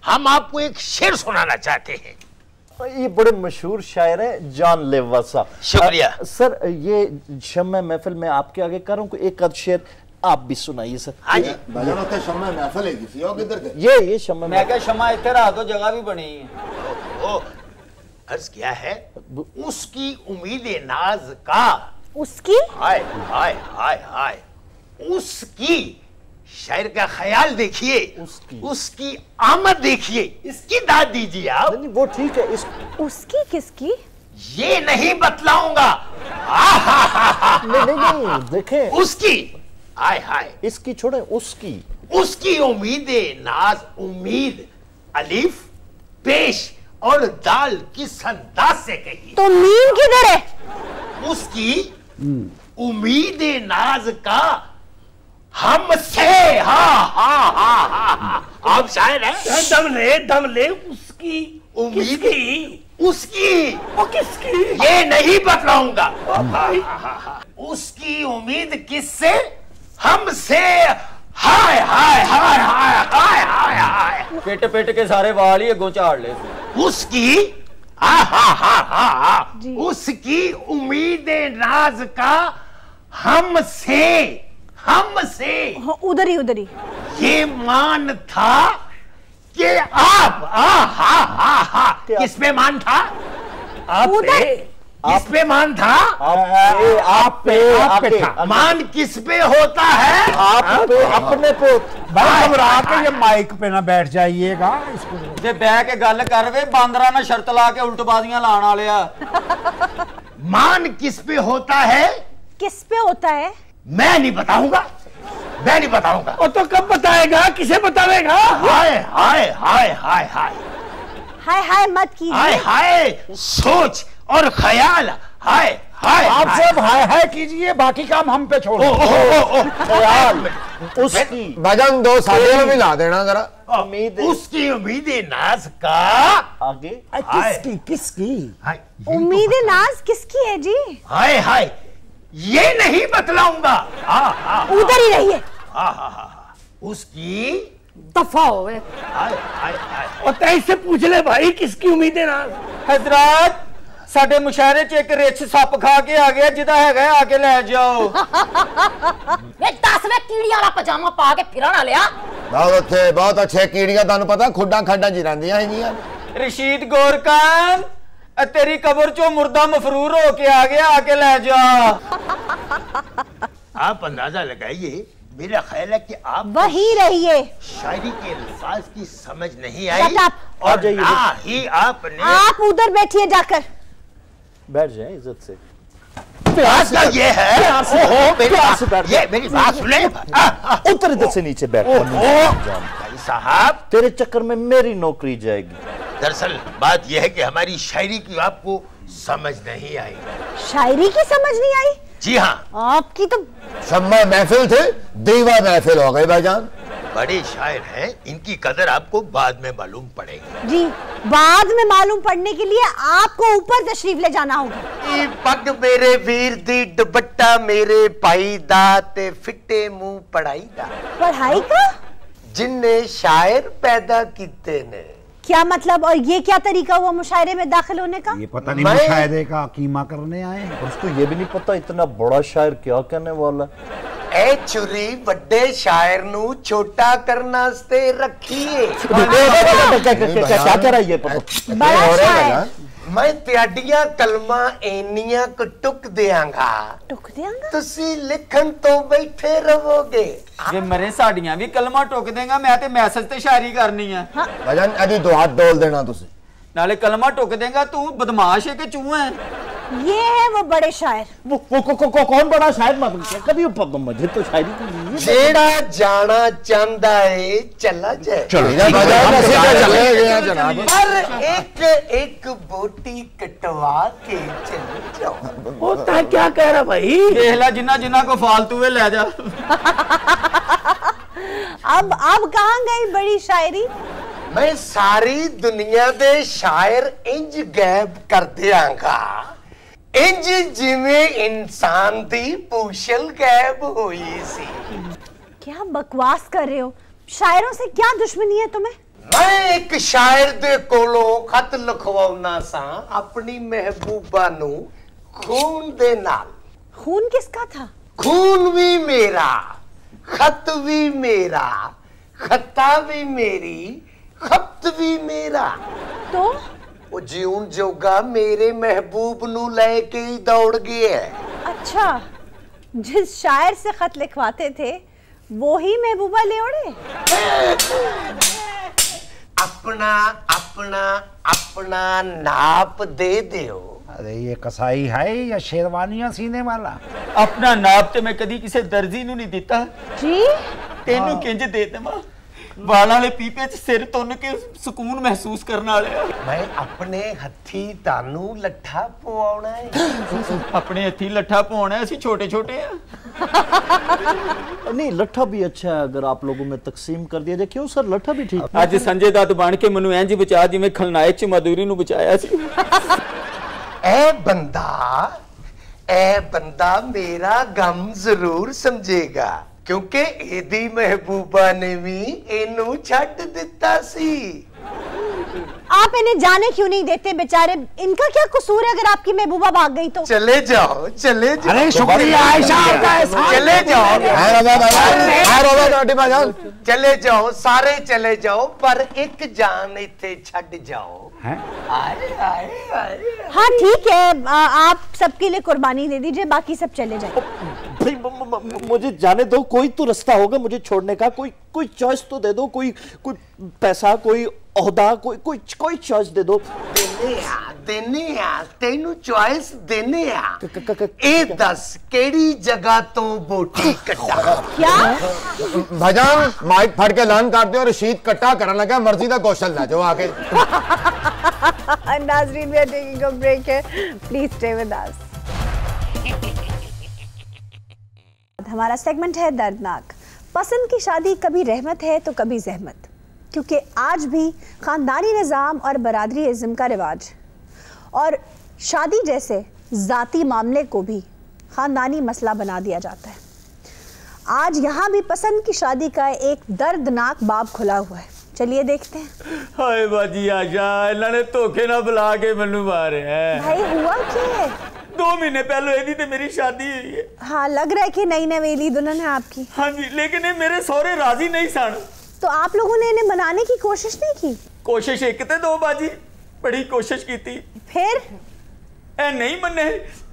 Speaker 4: हम आपको एक शेर सुनाना चाहते हैं।
Speaker 2: ये बड़े मशहूर शायर है जानलेवा साहब।
Speaker 4: शुक्रिया।
Speaker 2: सर ये शम्मे महफिल में आपके आगे कर रहा हूँ, एक आध शेर आप भी सुनाइए सर।
Speaker 4: हाँ जी।
Speaker 2: ये शम्मे
Speaker 3: मैं क्या शमा इधर आ तो जगह भी बनी है।
Speaker 4: अर्ज किया है उसकी उम्मीद नाज का।
Speaker 1: उसकी?
Speaker 4: हाय हाय हाय हाय उसकी। शायर का ख्याल देखिए, उसकी आमद देखिए, इसकी दाद दीजिए आप।
Speaker 2: नहीं वो ठीक है।
Speaker 1: उसकी किसकी?
Speaker 4: ये नहीं बतलाऊंगा।
Speaker 2: नहीं देखें
Speaker 4: उसकी। हाय हाय
Speaker 2: इसकी छोड़े, उसकी।
Speaker 4: उसकी उम्मीदें नाज। उम्मीद अलीफ पेश और दाल किस अंदाज से कही
Speaker 1: तो मीम किधर है?
Speaker 4: उसकी उम्मीदें नाज का हमसे। आप शायर हैं।
Speaker 5: दम ले उसकी
Speaker 4: उम्मीद
Speaker 5: किसकी?
Speaker 4: उसकी।
Speaker 5: वो किसकी?
Speaker 4: ये नहीं बतलाऊंगा। उसकी उम्मीद किससे? हमसे। हाय हाय हाय हाय हाय हाय हाय।
Speaker 3: पेट पेट के सारे वाल ही गोचाड़ ले।
Speaker 4: उसकी उसकी उम्मीदें नाज का हमसे। हमसे
Speaker 1: उधर ही
Speaker 4: ये मान था कि आप किस पे मान था? आप पे। किस पे मान था?
Speaker 2: आप पे
Speaker 4: था। मान किस पे होता है?
Speaker 2: आप पे, अपने पे।
Speaker 7: भाई घबरा के ये माइक पे ना बैठ जाइएगा। इसको
Speaker 3: जे बह के गल कर वे बांदरा ना शर्त ला के उल्टबाजियां लाने वाले आ।
Speaker 4: मान किस पे होता है?
Speaker 1: किस पे होता है?
Speaker 4: मैं नहीं बताऊंगा। मैं नहीं बताऊंगा।
Speaker 5: वो तो कब बताएगा? किसे बतावेगा?
Speaker 4: हाय हाय हाय हाय हाय
Speaker 1: हाय हाय मत कीजिए।
Speaker 4: हाय हाय सोच और ख्याल। हाय हाय
Speaker 7: आप सब हाय हाय कीजिए, बाकी काम हम पे छोड़ो।
Speaker 2: ख्याल उसकी।
Speaker 4: भजन दो साधे में मिला देना जरा।
Speaker 2: उम्मीद
Speaker 4: उसकी उम्मीदें नाज का।
Speaker 2: आगे
Speaker 7: किसकी किसकी?
Speaker 4: हाय
Speaker 1: उम्मीद नाज किसकी है जी?
Speaker 4: हाय हाय ये नहीं बतलाऊंगा।
Speaker 1: उधर ही रहिए।
Speaker 4: उसकी
Speaker 8: दफा होवे।
Speaker 4: हाय हाय हाय
Speaker 5: और तय से पूछ ले भाई किसकी उम्मीदें ना।
Speaker 3: हजरात साडे मुशायरे च एक रिछ सप खा के आ गया जिदा है आके ले जाओ।
Speaker 8: वे 10वें कीड़ी वाला पजामा पा के फिरन वालिया।
Speaker 4: बहुत अच्छे कीड़ियां तानू पता खुड्डा खड्डा जी रहिंदियां हैगियां।
Speaker 3: रशीद गोरकान तेरी कब्र चो मुर्दा मफरूर होके आ गया आके ले जा।
Speaker 4: आप अंदाजा लगाइए, मेरा ख्याल है कि आप
Speaker 1: वही रहिए।
Speaker 4: शायरी के अल्फाज की समझ नहीं
Speaker 1: Shut
Speaker 4: आई
Speaker 1: up.
Speaker 4: और ना ही आपने।
Speaker 1: आप उधर बैठिए जाकर।
Speaker 2: बैठ जाए इज्जत से।
Speaker 4: प्यासा ये है। ओहो मेरी बात सुने।
Speaker 2: उतर इधर से नीचे बैठ।
Speaker 4: भाई साहब
Speaker 2: तेरे चक्कर में मेरी नौकरी जाएगी।
Speaker 4: दरअसल बात यह है कि हमारी शायरी की आपको समझ नहीं आई।
Speaker 1: शायरी की समझ नहीं आई?
Speaker 4: जी हाँ।
Speaker 1: आपकी तो
Speaker 4: सम्मा महफिल थे, दीवा महफिल हो गए भाईजान। बड़े शायर हैं, इनकी कदर आपको बाद में मालूम पड़ेगी।
Speaker 1: जी बाद में मालूम पड़ने के लिए आपको ऊपर तशरीफ ले जाना होगा।
Speaker 4: पग मेरे वीर दी दुपट्टा मेरे पाई दा ते फिट्टे मुंह पढ़ाई दा।
Speaker 1: पढ़ाई का?
Speaker 4: जिन्ने शायर पैदा कीते ने।
Speaker 1: क्या मतलब? और ये क्या तरीका हुआ मुशायरे में दाखिल होने का?
Speaker 7: ये पता नहीं मुशायरे का कीमा करने आए हैं।
Speaker 2: उसको ये भी नहीं पता इतना बड़ा शायर क्या कहने वाला।
Speaker 4: ए चुरी बड़े शायर नू छोटा करना से रखिए।
Speaker 2: क्या कह रहा है ये?
Speaker 1: बड़ा शायर।
Speaker 4: मैं त्याडियां कलमा एनियां को टुक देंगा।
Speaker 1: टुक देंगा?
Speaker 4: तुसी लिखन तो बैठे रहोगे।
Speaker 3: ये मरे साड़ियां भी कलमा टुक देगा। मैं ते मैसेज ते शायरी करनी है।
Speaker 4: भजन अभी दो हाथ डोल देना तुसी।
Speaker 3: नाले कलमा टुक देगा। तू बदमाश है कि चूहा है?
Speaker 1: ये है वो बड़े शायर।
Speaker 2: कौन बड़ा शायर? कभी मुझे तो शायरी को
Speaker 9: जेड़ा जाना चाहता है चला जाए। हर एक बोटी कटवा के चले जाओ।
Speaker 5: होता क्या कह रहा भाई?
Speaker 3: देख जिन्ना जिन्ना को फालतू में ले जा।
Speaker 1: अब कहाँ गई बड़ी शायरी?
Speaker 9: मैं सारी दुनिया दे शायर इंज गैब कर दियांगा, इंज जिमें इंसान दी पूछल गैब हुई सी।
Speaker 1: क्या बकवास कर रहे हो? शायरों से क्या दुश्मनी है तुम्हें?
Speaker 9: मैं एक शायर दे कोलों खत लिखवाउना सा अपनी महबूबा नू खून दे नाल।
Speaker 1: खून किसका था?
Speaker 9: खून भी मेरा, खत भी मेरा, खता भी मेरी, खत भी मेरा।
Speaker 1: तो
Speaker 9: वो जीवन जोगा मेरे महबूब नू लेके ही दौड़ गया।
Speaker 1: अच्छा, जिस शायर से खत लिखवाते थे वो ही महबूबा ले उड़े?
Speaker 9: अपना अपना अपना नाप दे दो।
Speaker 7: अरे ये कसाई है या शेरवानियां सीने वाला?
Speaker 3: अपना नाप ते मैं कदी किसी दर्जी नू नहीं दिता
Speaker 1: जी।
Speaker 3: तेनू किंज दे देवां? वाला वाले पीपे च सिर तुन के सुकून महसूस करने वाले।
Speaker 9: मैं अपने हथी तानू लट्ठा पवाउना है।
Speaker 3: अपने हथी लट्ठा पवाना है? छोटे छोटे हैं।
Speaker 2: नहीं, लट्ठा भी अच्छा है अगर आप लोगों में तकसीम कर दिया जाए। क्यों सर, लट्ठा भी ठीक।
Speaker 3: आज संजय दत्त बन के मनु इंज बचा जिवें खलनायक च मधुरी नू बचाया सी।
Speaker 9: ए बंदा मेरा गम जरूर समझेगा, क्योंकि एदी महबूबा ने भी इनू छड्ड दिता सी।
Speaker 1: आप इन्हें जाने क्यों नहीं देते? बेचारे, इनका क्या कसूर है अगर आपकी महबूबा भाग गई तो?
Speaker 9: चले जाओ, चले जाओ।
Speaker 7: अरे शुक्रिया आयशा,
Speaker 9: चले जाओ, चले जाओ, सारे चले जाओ, पर एक जान इथे छड्ड जाओ। आए आए आए।
Speaker 1: हाँ ठीक है, आप सबके लिए कुर्बानी दे दीजिए, बाकी सब चले जाए।
Speaker 2: भाई मुझे जाने दो, कोई तो रास्ता होगा मुझे छोड़ने का। कोई चॉइस तो दे दो, कोई पैसा, कोई ओहदा, कोई चॉइस दे दो।
Speaker 9: देने आ तेनू चॉइस देने आ। ए दस केड़ी जगह तो बोटी कटा?
Speaker 1: क्या
Speaker 4: भाईजान माइक फट के ऐलान कर दो और शीत कट्टा करने लगा, मर्जी का क्वेश्चन ला जाओ आके।
Speaker 1: नाज़रीन, we are taking a break है, प्लीज स्टे विद अस। हमारा सेगमेंट है दर्दनाक। पसंद की शादी कभी रहमत है तो कभी जहमत, क्योंकि आज भी ख़ानदानी निज़ाम और बरादरी इज़्म का रिवाज और शादी जैसे ज़ाती मामले को भी ख़ानदानी मसला बना दिया जाता है। आज यहाँ भी पसंद की शादी का एक दर्दनाक बाब खुला हुआ है, चलिए देखते हैं।
Speaker 3: हाय बाजी आशा, इन्होंने धोखे ना बुला के मैनू मारे हैं।
Speaker 1: भाई हुआ क्या है?
Speaker 3: 2 महीने पहले एदी ते मेरी शादी हुई है।
Speaker 1: हाँ, लग रहा है कि नई नवेली दुल्हन है आपकी।
Speaker 3: हाँ जी, लेकिन ये मेरे सौरे राजी नहीं सन।
Speaker 1: तो आप लोगों ने इन्हें मनाने की कोशिश नहीं की?
Speaker 3: कोशिश एक ते 2 बाजी, बड़ी कोशिश की थी,
Speaker 1: फिर
Speaker 3: ए नहीं मने,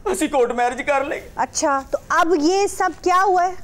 Speaker 3: असी कोर्ट मैरिज कर ले।
Speaker 1: अच्छा, तो अब ये सब क्या हुआ है?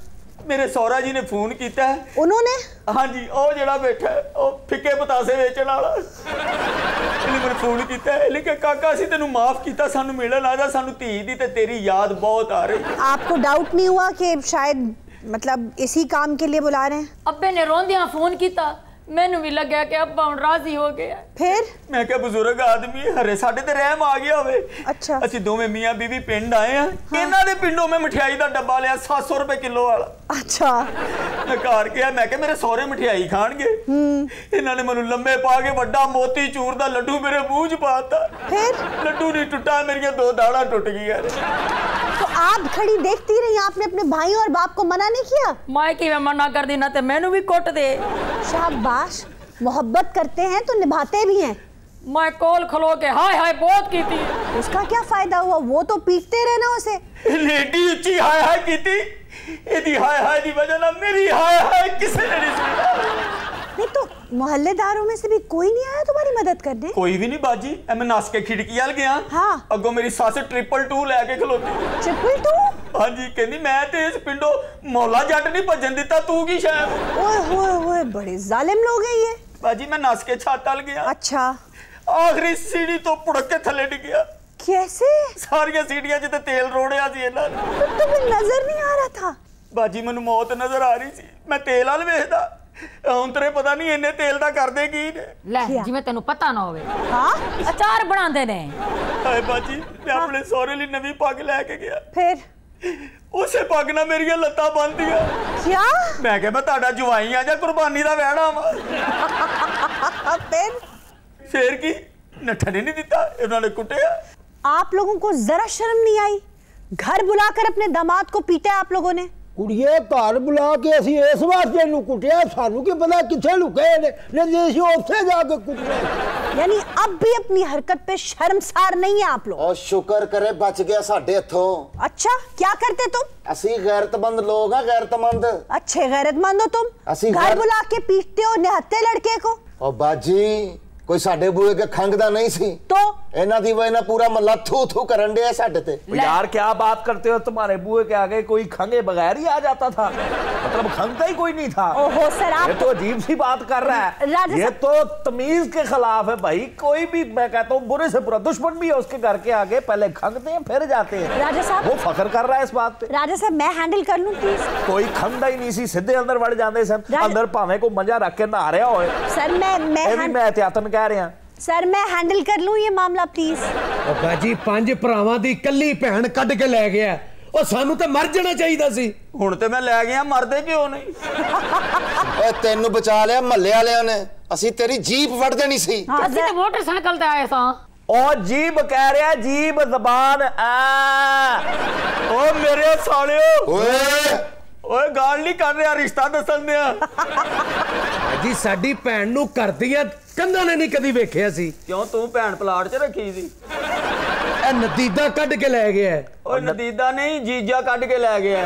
Speaker 3: मेरे सौरा जी ने फोन किया है।
Speaker 1: उन्होंने?
Speaker 3: हाँ जी, ओ जड़ा बैठा है, ओ फिक्के पतासे बेचने वाला, इन्हें मेरे फोन किया है, लेकिन काका असी तेनू माफ किया, सानू मिलन आ जा, सानू धी दी ते तेरी याद बहुत आ रही।
Speaker 1: आपको डाउट नहीं हुआ कि शायद मतलब इसी काम के लिए बुला रहे हैं?
Speaker 8: अब्बे ने रोंदियां फोन किया, मैनू भी लगा कि अब्बा हुण राजी हो गया।
Speaker 1: फिर
Speaker 3: मैं क्या बुजुर्ग आदमी हरे साडे ते रहम आ गया होवे।
Speaker 1: अच्छा,
Speaker 3: ਅਸੀਂ ਦੋਵੇਂ ਮੀਆਂ ਬੀਵੀ ਪਿੰਡ ਆਏ ਆ। ਇਹਨਾਂ ਦੇ ਪਿੰਡੋਂ ਮੈਂ ਮਠਿਆਈ ਦਾ ਡੱਬਾ ਲਿਆ 700 ਰੁਪਏ ਕਿਲੋ ਵਾਲਾ।
Speaker 1: अच्छा,
Speaker 3: ਮੈਂ ਘਰ ਗਿਆ, ਮੈਂ ਕਿਹਾ ਮੇਰੇ ਸਹੁਰੇ ਮਠਿਆਈ ਖਾਣਗੇ। ਇਹਨਾਂ ਨੇ ਮੈਨੂੰ ਲੰਮੇ ਪਾ ਕੇ ਵੱਡਾ ਮੋਤੀ ਚੂਰ ਦਾ ਲੱਡੂ ਮੇਰੇ ਮੂੰਹ 'ਚ ਪਾਤਾ।
Speaker 1: फिर
Speaker 3: ਲੱਡੂ ਨਹੀਂ ਟੁੱਟਾ, ਮੇਰੀਆਂ 2 दाढ़ां टूट गई।
Speaker 1: तो आप खड़ी देखती रही, आपने अपने भाई और बाप को मना नहीं किया?
Speaker 8: मैं कि मना कर दी ना ते मैनू भी कुट दे।
Speaker 1: शाबाश, मोहब्बत करते हैं तो निभाते भी हैं।
Speaker 8: मैं कोल खलो के हाय हाय बहुत की थी।
Speaker 1: उसका क्या फायदा हुआ? वो तो पीटते रहे ना उसे।
Speaker 3: लेडी उच्ची हाय हाय कीती, ਇਹਦੀ हाय हाय दी वजह ना मेरी हाय हाय किसी ने नहीं सुना।
Speaker 1: नहीं तो मोहल्लेदारों में से भी कोई नहीं आया तुम्हारी मदद करने?
Speaker 3: कोई भी नहीं बाजी, मैं नस के खिड़की वाल गया।
Speaker 1: हाँ।
Speaker 3: अगों मेरी सस 222 लेके खलोती।
Speaker 1: 222?
Speaker 3: हाँ जी, कहती मैं ते इस पिंडों मौला जट नहीं भजन दिता, तू की शायद।
Speaker 1: ओए होए होए, बड़े जालिम लोग हैं ये।
Speaker 3: बाजी मैं नस के छत वाल गया।
Speaker 1: अच्छा,
Speaker 3: आखिरी सीढ़ी तो पुड़क के थले डिग गया।
Speaker 1: कैसे?
Speaker 3: सारिया सीटियां जिते तेल रोड़िया सी इन्हां ने।
Speaker 1: तो तुम्हें नजर नहीं आ रहा था?
Speaker 3: बाजी मैनू मौत नजर आ रही सी, मैं तेल वाल वेखदा, हुण तेरे पता नहीं इन्ने तेल दा करदे की ने।
Speaker 8: ले जिवें तैनू पता ना होवे।
Speaker 1: हाँ
Speaker 8: अचार बनांदे ने।
Speaker 3: हाय बाजी मैं अपने सौरे लई नवी पग लैके गया,
Speaker 1: फिर
Speaker 3: उसे पग ना मेरियां लत्तां बंद दियां।
Speaker 1: क्या?
Speaker 3: मैं कहा मैं तुहाडा जवाई आ जां कुर्बानी दा वैड़ा वा। फिर की नठने नहीं दिता, इन्होंने कुटिया।
Speaker 1: आप लोगों को जरा शर्म नहीं आई? घर बुलाकर अपने दामाद को पीटा आप लोगों ने।
Speaker 5: कुड़िए घर बुला के असी इस वास्ते इन्हू कुटिया, सानू की पता किथे लुके ने, नहीं उत्थे जाके कुटिया।
Speaker 1: यानी अब भी अपनी हरकत पे शर्मसार नहीं है आप लोग?
Speaker 4: और शुक्र करे बच गया साडे हथों।
Speaker 1: अच्छा क्या करते तुम?
Speaker 4: असी गैरतमंद लोग हैं, गैरतमंद।
Speaker 1: अच्छे गैरतमंद हो तुम, घर बुला के पीटते हो निहत्ते लड़के को।
Speaker 4: और बाजी कोई साडे बूए के खंगदा नहीं सी,
Speaker 1: तो
Speaker 4: इन्हां दी वजह नाल पूरा महल्ला थू थू करन दे साडे ते।
Speaker 2: यार क्या बात करते हो, तुम्हारे बुए के आगे कोई खंगे बगैर ही आ जाता था, मतलब खंगता ही कोई नहीं था।
Speaker 1: ओहो सर आप
Speaker 2: ये तो अजीब सी बात कर रहा है, ये तो तमीज के खिलाफ है भाई। कोई भी मैं कहता हूँ बुरे से बुरा दुश्मन भी है उसके घर के आगे पहले खंगते हैं फिर जाते हैं।
Speaker 1: राजा साहब
Speaker 2: वो फख्र कर रहा है इस बात पे।
Speaker 1: राजा साहब मैं हैंडल कर लूं प्लीज?
Speaker 2: कोई खंगदा ही नहीं सी, सीधे अंदर वड़ जाते सन, अंदर भावे को मंजा रख के नहा रहा होए।
Speaker 1: सर मैं
Speaker 2: एहतियातन कह रहा।
Speaker 1: सर मैं हैंडल कर लूं ये मामला प्लीज?
Speaker 5: बाजी 5 भरावां दी कल्ली भैन कट के ले गया, और सानू तो मर जाना चाहिए सी।
Speaker 3: हुण ते मैं ले गया, मरदे क्यों नहीं?
Speaker 4: ओए तेनू बचा लिया महल्ले वालियां ने, असी तेरी जीप वड़ देनी सी।
Speaker 8: ਅਸੀਂ ਤੇ ਮੋਟਰਸਾਈਕਲ ਤੇ ਆਏ ਸਾਂ।
Speaker 2: और जीब कह रहा है, जीब जबान
Speaker 3: ओ मेरे सालियो
Speaker 4: ओए
Speaker 3: ओए गाल नहीं कर रहा, रिश्ता दसन दिया।
Speaker 5: जी साडी भैन नू घर दियां कंधां ने नहीं कदी वेखिया सी।
Speaker 3: क्यों तू भैन प्लाट च रखी सी?
Speaker 5: ए नदीदा कट के ले गया।
Speaker 3: ओए नदीदा नहीं जीजा कट के ले गया।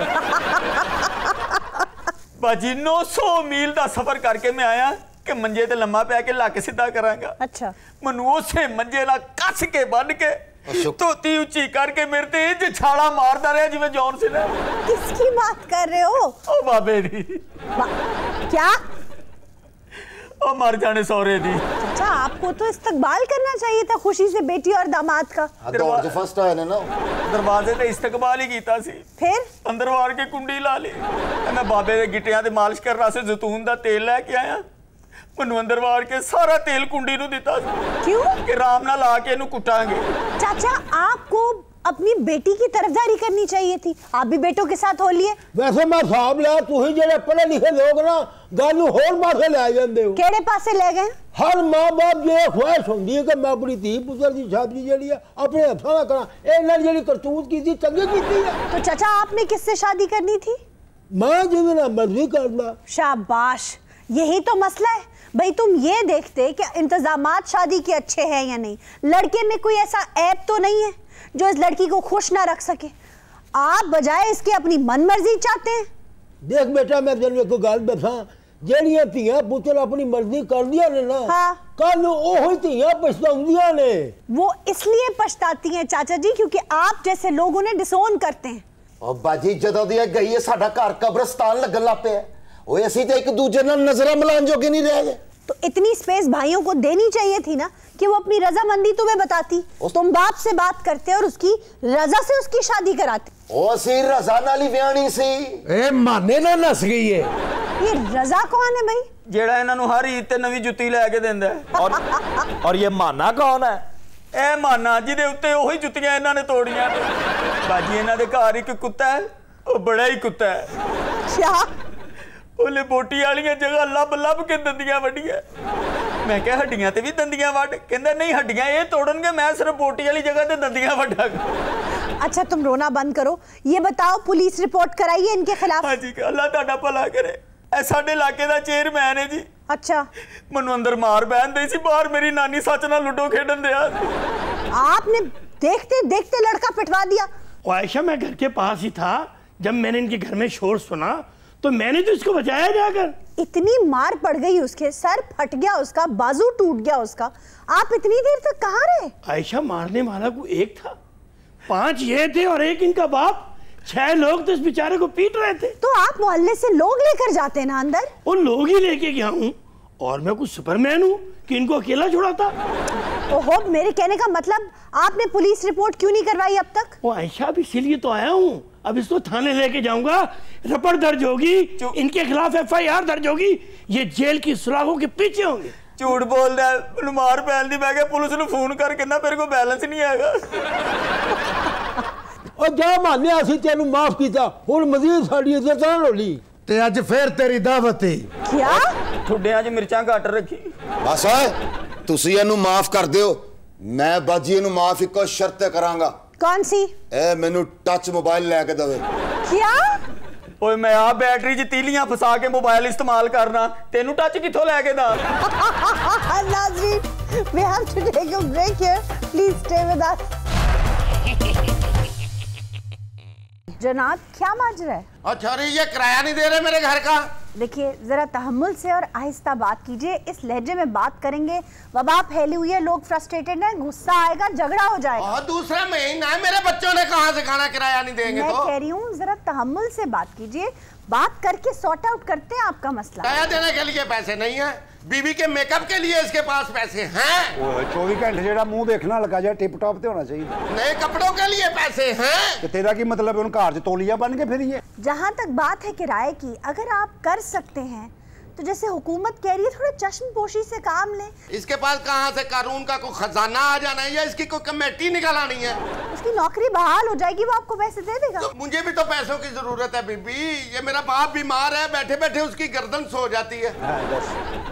Speaker 3: बाजी 900 मील का सफर करके मैं आया कि मंजे ते लम्मा पै के लक सीधा करांगा।
Speaker 1: अच्छा
Speaker 3: मनु उसे मंजे नाल कस के बन के धोती ऊंची करके मेरे ते इंज छाला मारदा रहा जिवें जॉन सीना।
Speaker 1: किसकी बात कर रहे हो?
Speaker 3: ओ बाबे दी।
Speaker 1: क्या?
Speaker 3: ओ मर जाने सौरे दी।
Speaker 1: अच्छा आपको तो इस्तकबाल करना चाहिए था खुशी से बेटी और दामाद का।
Speaker 4: दौड़ के फर्स्ट आए ने ना,
Speaker 3: दरवाजे ते इस्तकबाल ही कीता सी,
Speaker 1: फिर
Speaker 3: अंदर वार के कुंडी ला ली। मैं बाबे दे गिटियां ते मालिश करने वास्ते जैतून दा तेल लेके आया, मनु अंदर वार के सारा तेल कुंडी नू दिता।
Speaker 1: क्यों?
Speaker 3: कि राम ना ला के इनू कुटांगे।
Speaker 1: चाचा आपको अपनी बेटी की तरफदारी करनी चाहिए थी, आप भी बेटों के साथ हो लिए।
Speaker 5: वैसे मैं साहब लिया तुही जेडे पढ़े लिखे लोग ना गल होर पासे ले जांदे हो।
Speaker 1: केड़े पासे ले गए?
Speaker 5: हर मां बाप ये ख्वाहिश होंदी है कि मैं अपनी धी पुत्र की शादी जेड़ी है अपने हथों नाल करा, इन्हां जेड़ी करतूत कीती चंगी कीती है।
Speaker 1: तो चाचा आपने किससे शादी करनी थी?
Speaker 5: मैं जिहदे नाल मर्जी करदा।
Speaker 1: शाबाश, यही तो मसला है भाई। तुम ये देखते कि इंतजामात शादी के अच्छे हैं या नहीं, लड़के में कोई ऐसा ऐप तो नहीं है जो इस लड़की को खुश ना रख सके। आप बजाय इसके अपनी मनमर्जी चाहते हैं।
Speaker 5: देख बेटा मैं तेन एक गल दसा, जेड़ियां धीयां पुत्र अपनी मर्जी करदियां ने ना,
Speaker 1: हाँ।
Speaker 5: कल ओही धीयां पछताउंदियां ने।
Speaker 1: वो इसलिए पछताती हैं चाचा जी क्योंकि आप जैसे लोग उन्हें डिसोन करते हैं।
Speaker 4: और बाजी जदों दी गई है साडा घर कब्रिस्तान लगन लग पिया। ओए असी ते एक दूजे नाल नजरां मिलान जोगे नहीं रह गए।
Speaker 1: तो इतनी स्पेस भाइयों को देनी चाहिए थी ना कि वो अपनी रजामंदी तुम्हें बताती। तुम बाप से बात करते और उसकी रजा से उसकी शादी कराते।
Speaker 4: ओ असी रजा नाल ही व्याणी सी।
Speaker 5: ए माने ना नस गई है।
Speaker 1: ये रजा कौन है भाई?
Speaker 3: जेड़ा इन्हां नूं हर ईद ते नवी जुत्ती लेके दिंदा है।
Speaker 2: और ये माना कौन है?
Speaker 3: ए माना जिहदे उत्ते ओही जुत्तियां इन्हां ने तोड़ियां ने। बाजी इन्हां दे घर एक कुत्ता है, ओ बड़ा ही कुत्ता है।
Speaker 1: क्या?
Speaker 3: ओले बोटी वालियां जगह लब लब के दंदियां वड्डियां। मैं क्या हड्डियां ते भी दंदियां वड्ड? कहंदा नहीं हड्डियां ये तोड़नगे, मैं सिर्फ बोटी वाली जगह ते दंदियां वड्डांगा।
Speaker 1: अच्छा तुम रोना बंद करो, ये बताओ पुलिस रिपोर्ट कराई है इनके खिलाफ?
Speaker 3: हाँ जी अल्लाह तुहाडा भला करे। ए साडे इलाके दा चेयरमैन है जी।
Speaker 1: अच्छा
Speaker 3: मनु अंदर मार बहन दे सी, बाहर मेरी नानी सच नाल लूडो खेडन दिया।
Speaker 1: आपने देखते देखते लड़का पिटवा दिया।
Speaker 5: आयशा मैं घर के पास ही था, जब मैंने इनके घर में शोर सुना तो मैंने तो इसको बचाया जाकर।
Speaker 1: इतनी मार पड़ गई उसके, सर फट गया उसका, बाजू टूट गया उसका, आप इतनी देर तक कहाँ रहे?
Speaker 5: आयशा मारने वाला को एक था, 5 ये थे और एक इनका बाप, 6 लोग तो इस बेचारे को पीट रहे थे।
Speaker 1: तो आप मोहल्ले से लोग लेकर जाते ना अंदर?
Speaker 5: वो लोग ही लेके गया हूँ, और मैं कुछ सुपरमैन हूँ कि इनको अकेला छुड़ाता?
Speaker 1: ओहो, मेरे कहने का मतलब आपने पुलिस रिपोर्ट क्यों नहीं करवाई अब तक?
Speaker 5: वो आयशा, अब इसीलिए तो आया हूँ। अब इसको थाने लेके जाऊंगा, रपट दर्ज होगी, इनके खिलाफ FIR दर्ज होगी, ये जेल की सुराखों के पीछे होंगे।
Speaker 3: झूठ बोल रहा है, मैं मार पैन दी, मैं क्या पुलिस ने फोन करके ना मेरे को बैलेंस नहीं आएगा।
Speaker 10: और जा माने असी तेनू माफ कीता, हुण मजीद साडी इज्जत ना रोली
Speaker 4: ते अज फिर तेरी दावत ही।
Speaker 1: क्या?
Speaker 3: ठुड्डियां च मिर्चां घट रखी।
Speaker 4: बस तुसी इहनू माफ कर दियो, मैं बाजी इहनू माफ इको शर्त ते करांगा।
Speaker 1: कौन सी?
Speaker 4: ए मैनू टच मोबाइल लेके देवे।
Speaker 1: क्या?
Speaker 3: ओए मैं आ बैटरी च तीलियां फसा के मोबाइल इस्तेमाल करना, तेनू टच किथों लेके दा?
Speaker 1: नाज़रीन, we have to take a break here. Please stay with us. जनाब, क्या माजरा है?
Speaker 9: अच्छा रे, ये किराया नहीं दे रहे मेरे घर का।
Speaker 1: देखिए, जरा तहम्मुल से और आहिस्ता बात कीजिए। इस लहजे में बात करेंगे, वबा फैली हुई है, लोग फ्रस्ट्रेटेड हैं, गुस्सा आएगा, झगड़ा हो जाएगा।
Speaker 9: और दूसरा महीना है, मेरे बच्चों ने कहाँ से खाना, किराया नहीं देंगे
Speaker 1: मैं
Speaker 9: तो?
Speaker 1: कह रही हूँ, जरा तहम्मुल से बात कीजिए, बात करके सॉर्ट आउट करते हैं आपका मसला।
Speaker 9: किराया देने के लिए पैसे नहीं है, बीबी के मेकअप के लिए इसके पास पैसे हैं।
Speaker 10: 24 घंटे जेड़ा मुंह देखना लगा जाए टिप टॉप ते होना चाहिए।
Speaker 9: नए कपड़ों के लिए पैसे हैं।
Speaker 10: कि तेरा की मतलब है उन घर च तौलिया बन के फिरिए?
Speaker 1: जहाँ तक बात है किराए की, अगर आप कर सकते हैं तो जैसे हुकूमत कह रही है, थोड़ा चश्मपोशी से काम लें।
Speaker 9: इसके पास कहाँ से कानून का कोई खजाना आ जाना है या इसकी कोई कमेटी निकालनी है?
Speaker 1: उसकी नौकरी बहाल हो जाएगी, वो आपको पैसे दे देगा।
Speaker 9: तो मुझे भी तो पैसों की जरूरत है बीबी, ये मेरा बाप बीमार है, बैठे बैठे उसकी गर्दन सो जाती है।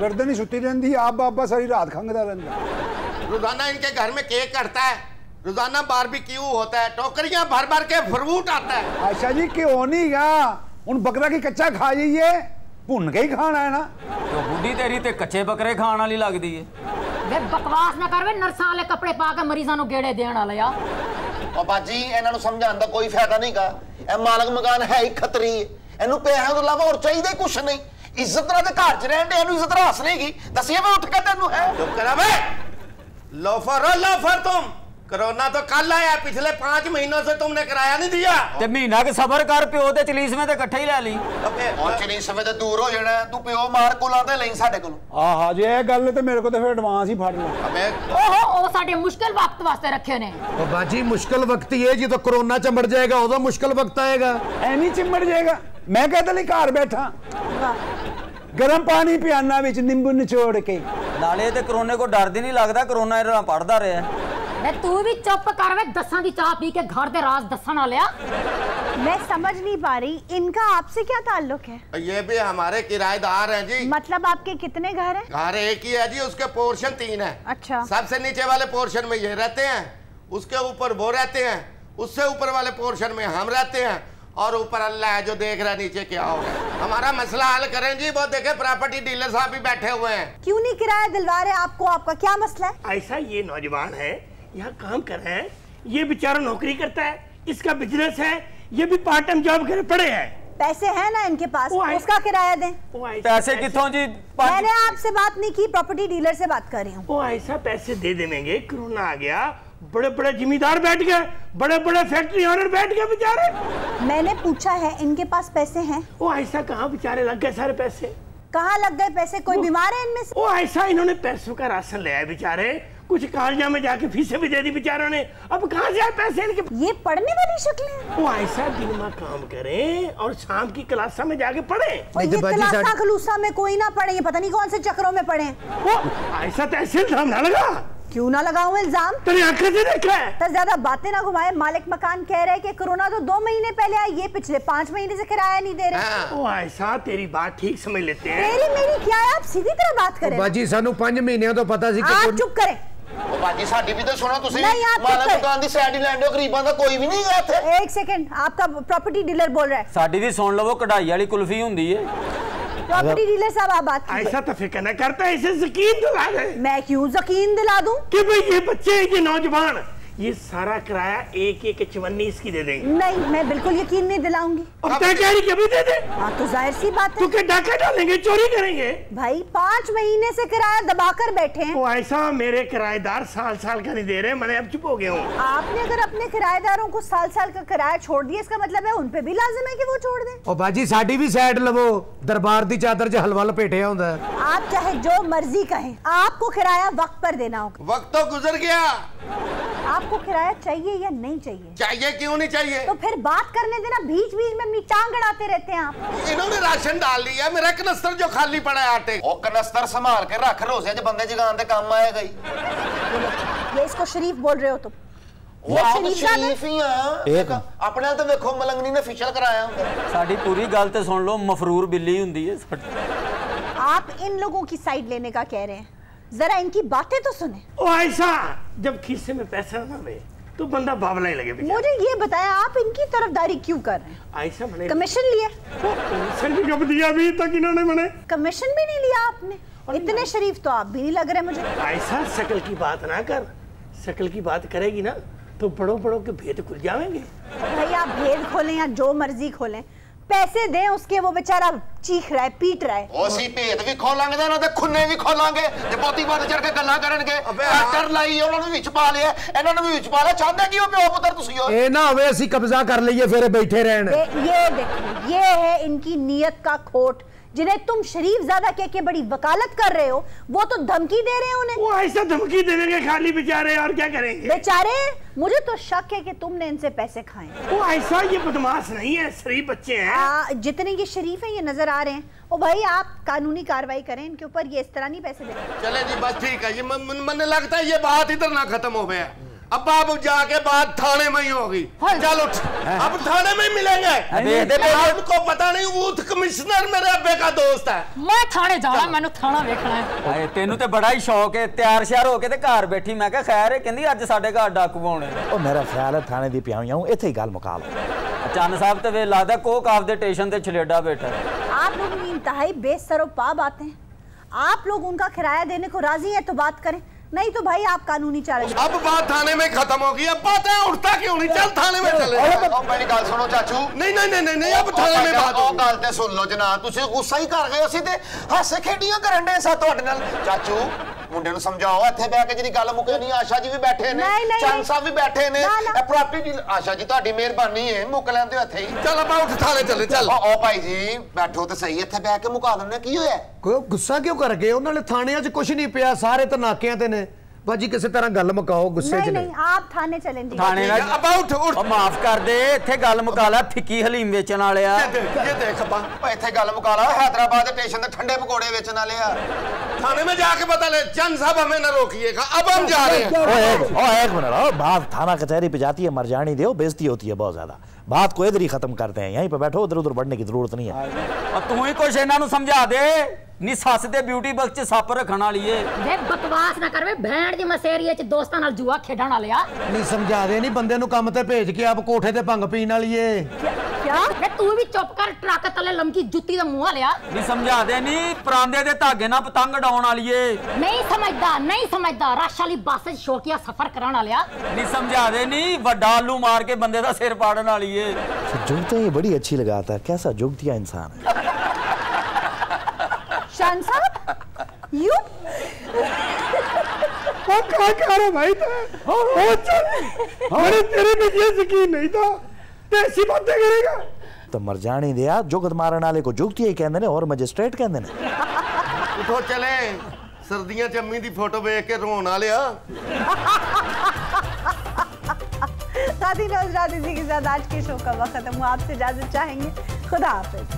Speaker 10: गर्दन ही सुती रहती है, आप बाबा सारी रात खंगदा रहता।
Speaker 9: रोजाना इनके घर में केक कटता है, रोजाना बारबेक्यू होता है, टोकरियां भर भर के फ्रूट आता है।
Speaker 10: आयशा जी क्यों नहीं गा, उन बकरा की कच्चा खा जाइए, भुन के ही खाना है ना।
Speaker 3: तो बुढ़ी तेरी ते कच्चे बकरे खाण वाली लगदी है।
Speaker 8: वे बकवास ना कर, वे नर्सां वाले कपड़े पा के मरीजां नूं गेड़े देण वाले आ।
Speaker 4: और बाजी इन्हां नूं समझाउण दा कोई फायदा नहीं गा, ए मालक मकान है ही खतरी, इहनू पैसे तो इलावा और चाहिए कुछ नहीं। इज्जत नाल ते घर च रहण दे, इहनू इज्जत रास नहीं की, दसिए मैं उठ के तेनू है।
Speaker 9: चुप करा बे, लोफर हो लोफर तुम। कोरोना तो कल आया, पिछले 5 महीनों से तुमने किराया नहीं दिया।
Speaker 3: ते महीना के सबर कर, प्यो ते चलीस में ते इकट्ठे ही ले ली।
Speaker 4: और चली समय ते दूर हो जाना, तू प्यो मार कोलां ते नहीं साडे कोल।
Speaker 10: आहा जे ए गल ते मेरे को ते फिर एडवांस ही फड़ लो।
Speaker 9: अबे
Speaker 8: ओहो, ओ साडे मुश्किल वक्त वास्ते रखे ने।
Speaker 4: ओ बाजी मुश्किल वक्त ही है, जी तो कोरोना चिमड़ जाएगा उदो मुश्किल वक्त आएगा।
Speaker 10: ऐ नहीं चिमड़ जाएगा, मैं कहता नहीं घर बैठा गरम पानी पियाना विच नींबू निचोड़ के।
Speaker 3: नाले ते कोरोने को डर दी नहीं लगदा, कोरोना इहदा पड़दा रहा।
Speaker 8: वे तू भी चुप कर, वे दसां दी चाह पी के घर दे राज दसन वालिया।
Speaker 1: मैं समझ नहीं पा रही, इनका आपसे क्या ताल्लुक है?
Speaker 9: ये भी हमारे किराएदार हैं जी।
Speaker 1: मतलब आपके कितने घर हैं?
Speaker 9: घर एक ही है जी, उसके पोर्शन 3 है।
Speaker 1: अच्छा।
Speaker 9: सबसे नीचे वाले पोर्शन में ये रहते हैं, उसके ऊपर वो रहते हैं, उससे ऊपर वाले पोर्शन में हम रहते हैं, और ऊपर अल्लाह है जो देख रहा है नीचे क्या हो रहा है। हमारा मसला हल करें जी, वो देखे प्रॉपर्टी डीलर साहब भी बैठे हुए हैं।
Speaker 1: क्यों नहीं किराया दिलवा रहे आपको? आपका क्या मसला है?
Speaker 5: ऐसा ये नौजवान है, यहाँ काम कर रहा है, ये बेचारा नौकरी करता है, इसका बिजनेस है, ये भी पार्ट टाइम जॉब करे पड़े हैं।
Speaker 1: पैसे हैं ना इनके पास, उसका किराया दें।
Speaker 3: पैसे कितों जी?
Speaker 1: मैंने आपसे बात नहीं की, प्रॉपर्टी डीलर से बात कर रही हूँ।
Speaker 5: वो ऐसा पैसे दे देंगे, कोरोना आ गया, बड़े बड़े जिम्मेदार बैठ गए, बड़े बड़े फैक्ट्री ओनर बैठ गए बेचारे।
Speaker 1: मैंने पूछा है इनके पास पैसे हैं?
Speaker 5: वो ऐसा कहाँ बेचारे लग गए सारे पैसे?
Speaker 1: कहाँ लग गए पैसे? कोई बीमार है इनमें से?
Speaker 5: वो ऐसा इन्होंने पैसों का राशन लिया है बेचारे, कुछ कालजा में जाके फीसें भी दे दी बेचारों ने, अब कहाँ से आए पैसे इनके?
Speaker 1: ये पढ़ने वाली शक्ल है।
Speaker 5: वो ऐसा दिन में काम करें और शाम की क्लासा में जाके पढ़े।
Speaker 1: ये क्लासा खलूसा में कोई ना पढ़े, ये पता नहीं कौन से चक्रों में पढ़े।
Speaker 5: वो ऐसा तो ऐसे इल्जाम ना लगा।
Speaker 1: क्यों ना लगाऊं इल्जाम?
Speaker 5: तेरी आंखें से देखा है।
Speaker 1: तो ज्यादा बातें ना घुमाए। मालिक मकान कह रहे कि कोरोना तो 2 महीने पहले आई, ये पिछले 5 महीने से किराया नहीं दे रहे।
Speaker 5: वो ऐसा तेरी बात ठीक समझ लेते हैं।
Speaker 1: मेरी क्या है, आप सीधी तरह बात करें।
Speaker 4: बाजी सानू 5 महीने तो पता सी।
Speaker 1: आप चुप करें।
Speaker 4: ओ बाजी साडी भी तो सुनो तुसी,
Speaker 1: नहीं, आप
Speaker 4: मालिक दुकान दी साइड ही लैंडो गरीबां दा कोई भी नहीं है इथे।
Speaker 1: एक सेकंड, आपका प्रॉपर्टी डीलर बोल रहा है।
Speaker 3: साडी भी सुन लो, कढ़ाई वाली कुल्फी हुंदी है।
Speaker 1: प्रॉपर्टी डीलर साहब आप बात कीजिए।
Speaker 5: ऐसा तो फिक्र न करता, इसे यकीन दिला दे।
Speaker 1: मैं क्यों यकीन दिला दूं?
Speaker 5: कि भाई ये बच्चे, ये नौजवान, ये सारा किराया एक चवन्नी इसकी दे देंगे।
Speaker 1: नहीं, मैं बिल्कुल यकीन नहीं दिलाऊंगी।
Speaker 5: अब तय कह रही कभी दे दे।
Speaker 1: हाँ तो जाहिर सी बात है।
Speaker 5: तो क्या डाका डालेंगे, चोरी करेंगे?
Speaker 1: भाई 5 महीने से किराया दबाकर बैठे हैं।
Speaker 5: वो ऐसा मेरे किराएदार साल साल का नहीं दे रहे, मैंने अब चुप हो गया हूँ।
Speaker 1: आपने अगर अपने किराएदारों को साल साल का किराया छोड़ दिया, इसका मतलब है उन पे भी लाजिम है कि वो छोड़ दें।
Speaker 10: ओ बाजी साडी भी साइड लवो, दरबार दी चादर च हलवा लपेटिया होंदा है।
Speaker 1: आप चाहे जो मर्जी कहें, आपको किराया वक्त पर देना होगा।
Speaker 9: वक्त तो गुजर गया।
Speaker 1: आपको किराया चाहिए या नहीं चाहिए?
Speaker 9: चाहिए, क्यों नहीं चाहिए?
Speaker 1: तो फिर बात करने देना, बीच बीच में अपनी टांग अड़ाते रहते हैं आप।
Speaker 9: इन्होंने राशन डाल लिया, मेरा कनस्तर जो खाली पड़ा है आटे।
Speaker 4: ओ कनस्तर संभाल के रख, रोजे च बंदे जगान दे काम आएगा ही।
Speaker 1: ये इसको शरीफ बोल रहे हो तुम?
Speaker 4: शरीफ ही एक अपने तो देखो मलंगनी ने फिशल कराया।
Speaker 3: साडी पूरी गल ते सुन लो, मफरूर बिल्ली हुंदी है।
Speaker 1: आप इन लोगों की साइड लेने का कह रहे हैं, जरा इनकी बातें तो सुने।
Speaker 5: ओ ऐसा जब खीसे में पैसा ना रहे तो बंदा बावला ही लगे।
Speaker 1: मुझे ये बताया, आप इनकी तरफदारी क्यों कर रहे हैं?
Speaker 5: ऐसा मैंने
Speaker 1: कमीशन लिया?
Speaker 5: कमीशन भी कब दिया अभी तक इन्होंने? मैंने
Speaker 1: कमीशन भी नहीं लिया आपने। इतने शरीफ तो आप भी नहीं लग रहे मुझे।
Speaker 5: ऐसा शकल की बात ना कर, शकल की बात करेगी ना तो बड़ों बड़ों के भेद खुल जाएंगे।
Speaker 1: भाई आप भेद खोलें या जो मर्जी खोलें, पैसे दें उसके, वो बेचारा चीख रहा है, पीट रहा है।
Speaker 4: ओसी भेद भी खोलांगे ना ते खुन्ने भी खोलांगे जे बहुती बात चढ़ के गल्लां करनगे। डर लाई ਉਹਨਾਂ ਨੂੰ ਵਿੱਚ ਪਾ ਲਿਆ, ਇਹਨਾਂ ਨੂੰ ਵਿੱਚ ਪਾ ਲਿਆ। ਚਾਹੁੰਦੇ ਕੀ ਹੋ ਪਿਓ ਪੁੱਤਰ ਤੁਸੀਂ ਹੋ?
Speaker 10: ਇਹ ਨਾ ਹੋਵੇ ਅਸੀਂ ਕਬਜ਼ਾ ਕਰ ਲਈਏ ਫਿਰ ਬੈਠੇ ਰਹਿਣ।
Speaker 1: ये देखो, ये है इनकी नीयत का खोट। जिन्हें तुम शरीफ ज़्यादा कह के बड़ी वकालत कर रहे हो, वो तो धमकी दे रहे हैं उन्हें।
Speaker 5: वो ऐसा धमकी देंगे खाली बेचारे, और क्या करेंगे
Speaker 1: बेचारे? मुझे तो शक है कि तुमने इनसे पैसे खाए।
Speaker 5: वो ऐसा, ये बदमाश नहीं है, शरीफ बच्चे हैं।
Speaker 1: जितने ये शरीफ हैं ये नजर आ रहे हैं। ओ भाई आप कानूनी कार्रवाई करें इनके ऊपर, ये इस तरह नहीं पैसे देंगे।
Speaker 9: चले जी बस ठीक है, ये मुझे लगता है ये बात इधर ना खत्म हो गया। अब आप जाके बात थाने में ही होगी। चलो अब थाने में ही मिलेंगे। आपको पता नहीं, यूथ कमिश्नर मेरे अब्बे का दोस्त है।
Speaker 8: मैं थाने जाना, मैंने थाना देखना है।
Speaker 3: तेनू ते बड़ा ही शौक है, तैयार श्यार होके ते घर बैठी। मैं कहा खैर है, कहंदी अज साडे घर डाकू आउणे।
Speaker 2: ओ मेरा ख्याल है थाने दी पियाई हूं, इथे ही गल मुका लो।
Speaker 3: चंद साहब ते वे लगदा कोक आप दे स्टेशन ते छलेडा बैठा है।
Speaker 1: आप लोग इंतहाई बेसरोपा बातें हैं। आप लोग उनका किराया देने को राजी हैं तो बात करें, नहीं तो भाई आप कानूनी चार्ज।
Speaker 9: अब बात थाने में खत्म होगी। अब बात है उठता क्यों नहीं? चल थाने में चले।
Speaker 4: मेरी गल सुनो चाचू।
Speaker 9: नहीं अब थाने में बात
Speaker 4: ओ गल ते सुन लो जनाब, तुसी गुस्सा ही कर गए। ਅਸੀਂ ਤੇ ਹਾਸੇ ਖੇਡੀਆਂ ਕਰਨ ਦੇ ਸਾਥ ਤੁਹਾਡੇ ਨਾਲ। ਚਾਚੂ ਮੁੰਡੇ ਨੂੰ ਸਮਝਾਓ, ਇੱਥੇ ਬਹਿ ਕੇ ਜਿਹੜੀ ਗੱਲ ਮੁੱਕੇ ਨਹੀਂ। ਆਸ਼ਾ ਜੀ ਵੀ ਬੈਠੇ ਨੇ, ਚੰਦ ਸਾਹਿਬ ਵੀ ਬੈਠੇ ਨੇ। ਇਹ ਪ੍ਰਾਪਰਟੀ ਦੀ ਆਸ਼ਾ ਜੀ ਤੁਹਾਡੀ ਮਿਹਰਬਾਨੀ ਹੈ, ਮੁੱਕ ਲੈਂਦੇ ਇੱਥੇ ਹੀ।
Speaker 9: ਚੱਲ ਆਪਾਂ ਉੱਠ थाने चले। चल
Speaker 4: ओ ਭਾਈ ਜੀ ਬੈਠੋ ਤੇ ਸਹੀ, ਇੱਥੇ ਬਹਿ ਕੇ ਮੁਕਾ ਦਿੰਦੇ। ਕੀ ਹੋਇਆ?
Speaker 10: ਕੋਈ ਗੁੱਸਾ ਕਿਉਂ ਕਰ ਗਏ? ਉਹਨਾਂ ਨੇ ਥਾਣਿਆਂ 'ਚ ਕੁਝ ਨਹੀਂ ਪਿਆ, ਸਾਰੇ ਤਾਂ ਨਾਕਿਆਂ ਤੇ ਨੇ। बाजी किसी तरह गल मुकाओ, गुस्से च
Speaker 1: नहीं। आप थाने चलें।
Speaker 3: थाने माफ कर दे, इत्थे गल मुका ला। फिक्की हलीम बेचण वाले आ।
Speaker 9: ये देख अब्बा,
Speaker 4: इत्थे गल मुका ला। हैदराबाद स्टेशन ते ठंडे पकोड़े बेचण वाले आ।
Speaker 9: थाने में जाके पता ले। चंद साहब हमें न रोकिएगा, अब हम जा रहे हैं।
Speaker 2: एक मिनट, बात थाना कचहरी पे जाती है, मरजानी दो, बेइज्जती होती है बहुत ज्यादा। बात को इधर ही खत्म करते हैं, यहीं पे बैठो, उधर उधर बढ़ने की जरूरत नहीं है।
Speaker 3: तू ही कुछ इन्हां नूं समझा दे। नी सस दे ब्यूटी बक्स च सप रखण वाली है।
Speaker 8: वे बकवास ना कर वे, भैण दी मसेरिये च दोस्तां नाल जुआ खेडण वाले आ।
Speaker 10: नहीं समझा दे, नहीं बंदे नु काम ते भेज के आप कोठे ते भंग पीण वाली है।
Speaker 8: क्या वे तू भी चुप कर, ट्रक तले लमकी जुत्ती दा मुंह लिया।
Speaker 3: नी समझा दे, नी परांदे दे धागे नाल पतंग उड़ाउण वाली है।
Speaker 8: नहीं समझदा रश वाली बस च शौकिया सफर कराण वाले आ।
Speaker 3: नी समझा दे, नी वड्डा आलू मार के बंदे दा सिर पाड़न वाली है।
Speaker 2: जुगते ये बड़ी अच्छी लगाता है, कैसा जुगतिया इंसान है।
Speaker 1: शान साहब यू
Speaker 5: क्या कह रहा भाई? अरे तेरे में ये यकीन नहीं था, ऐसी बातें करेगा
Speaker 2: तो मर जानी दिया। जुगत मारन वाले को जुगतिया ही कहंदे ने और मजिस्ट्रेट कहंदे ने।
Speaker 9: उठो चले, सर्दियां च अम्मी दी फोटो देख के रोन वाले आ।
Speaker 1: साथी नौजरात, इसी के साथ आज के शो का वक्त खत्म हुआ। आपसे इजाजत चाहेंगे। खुदा हाफिज।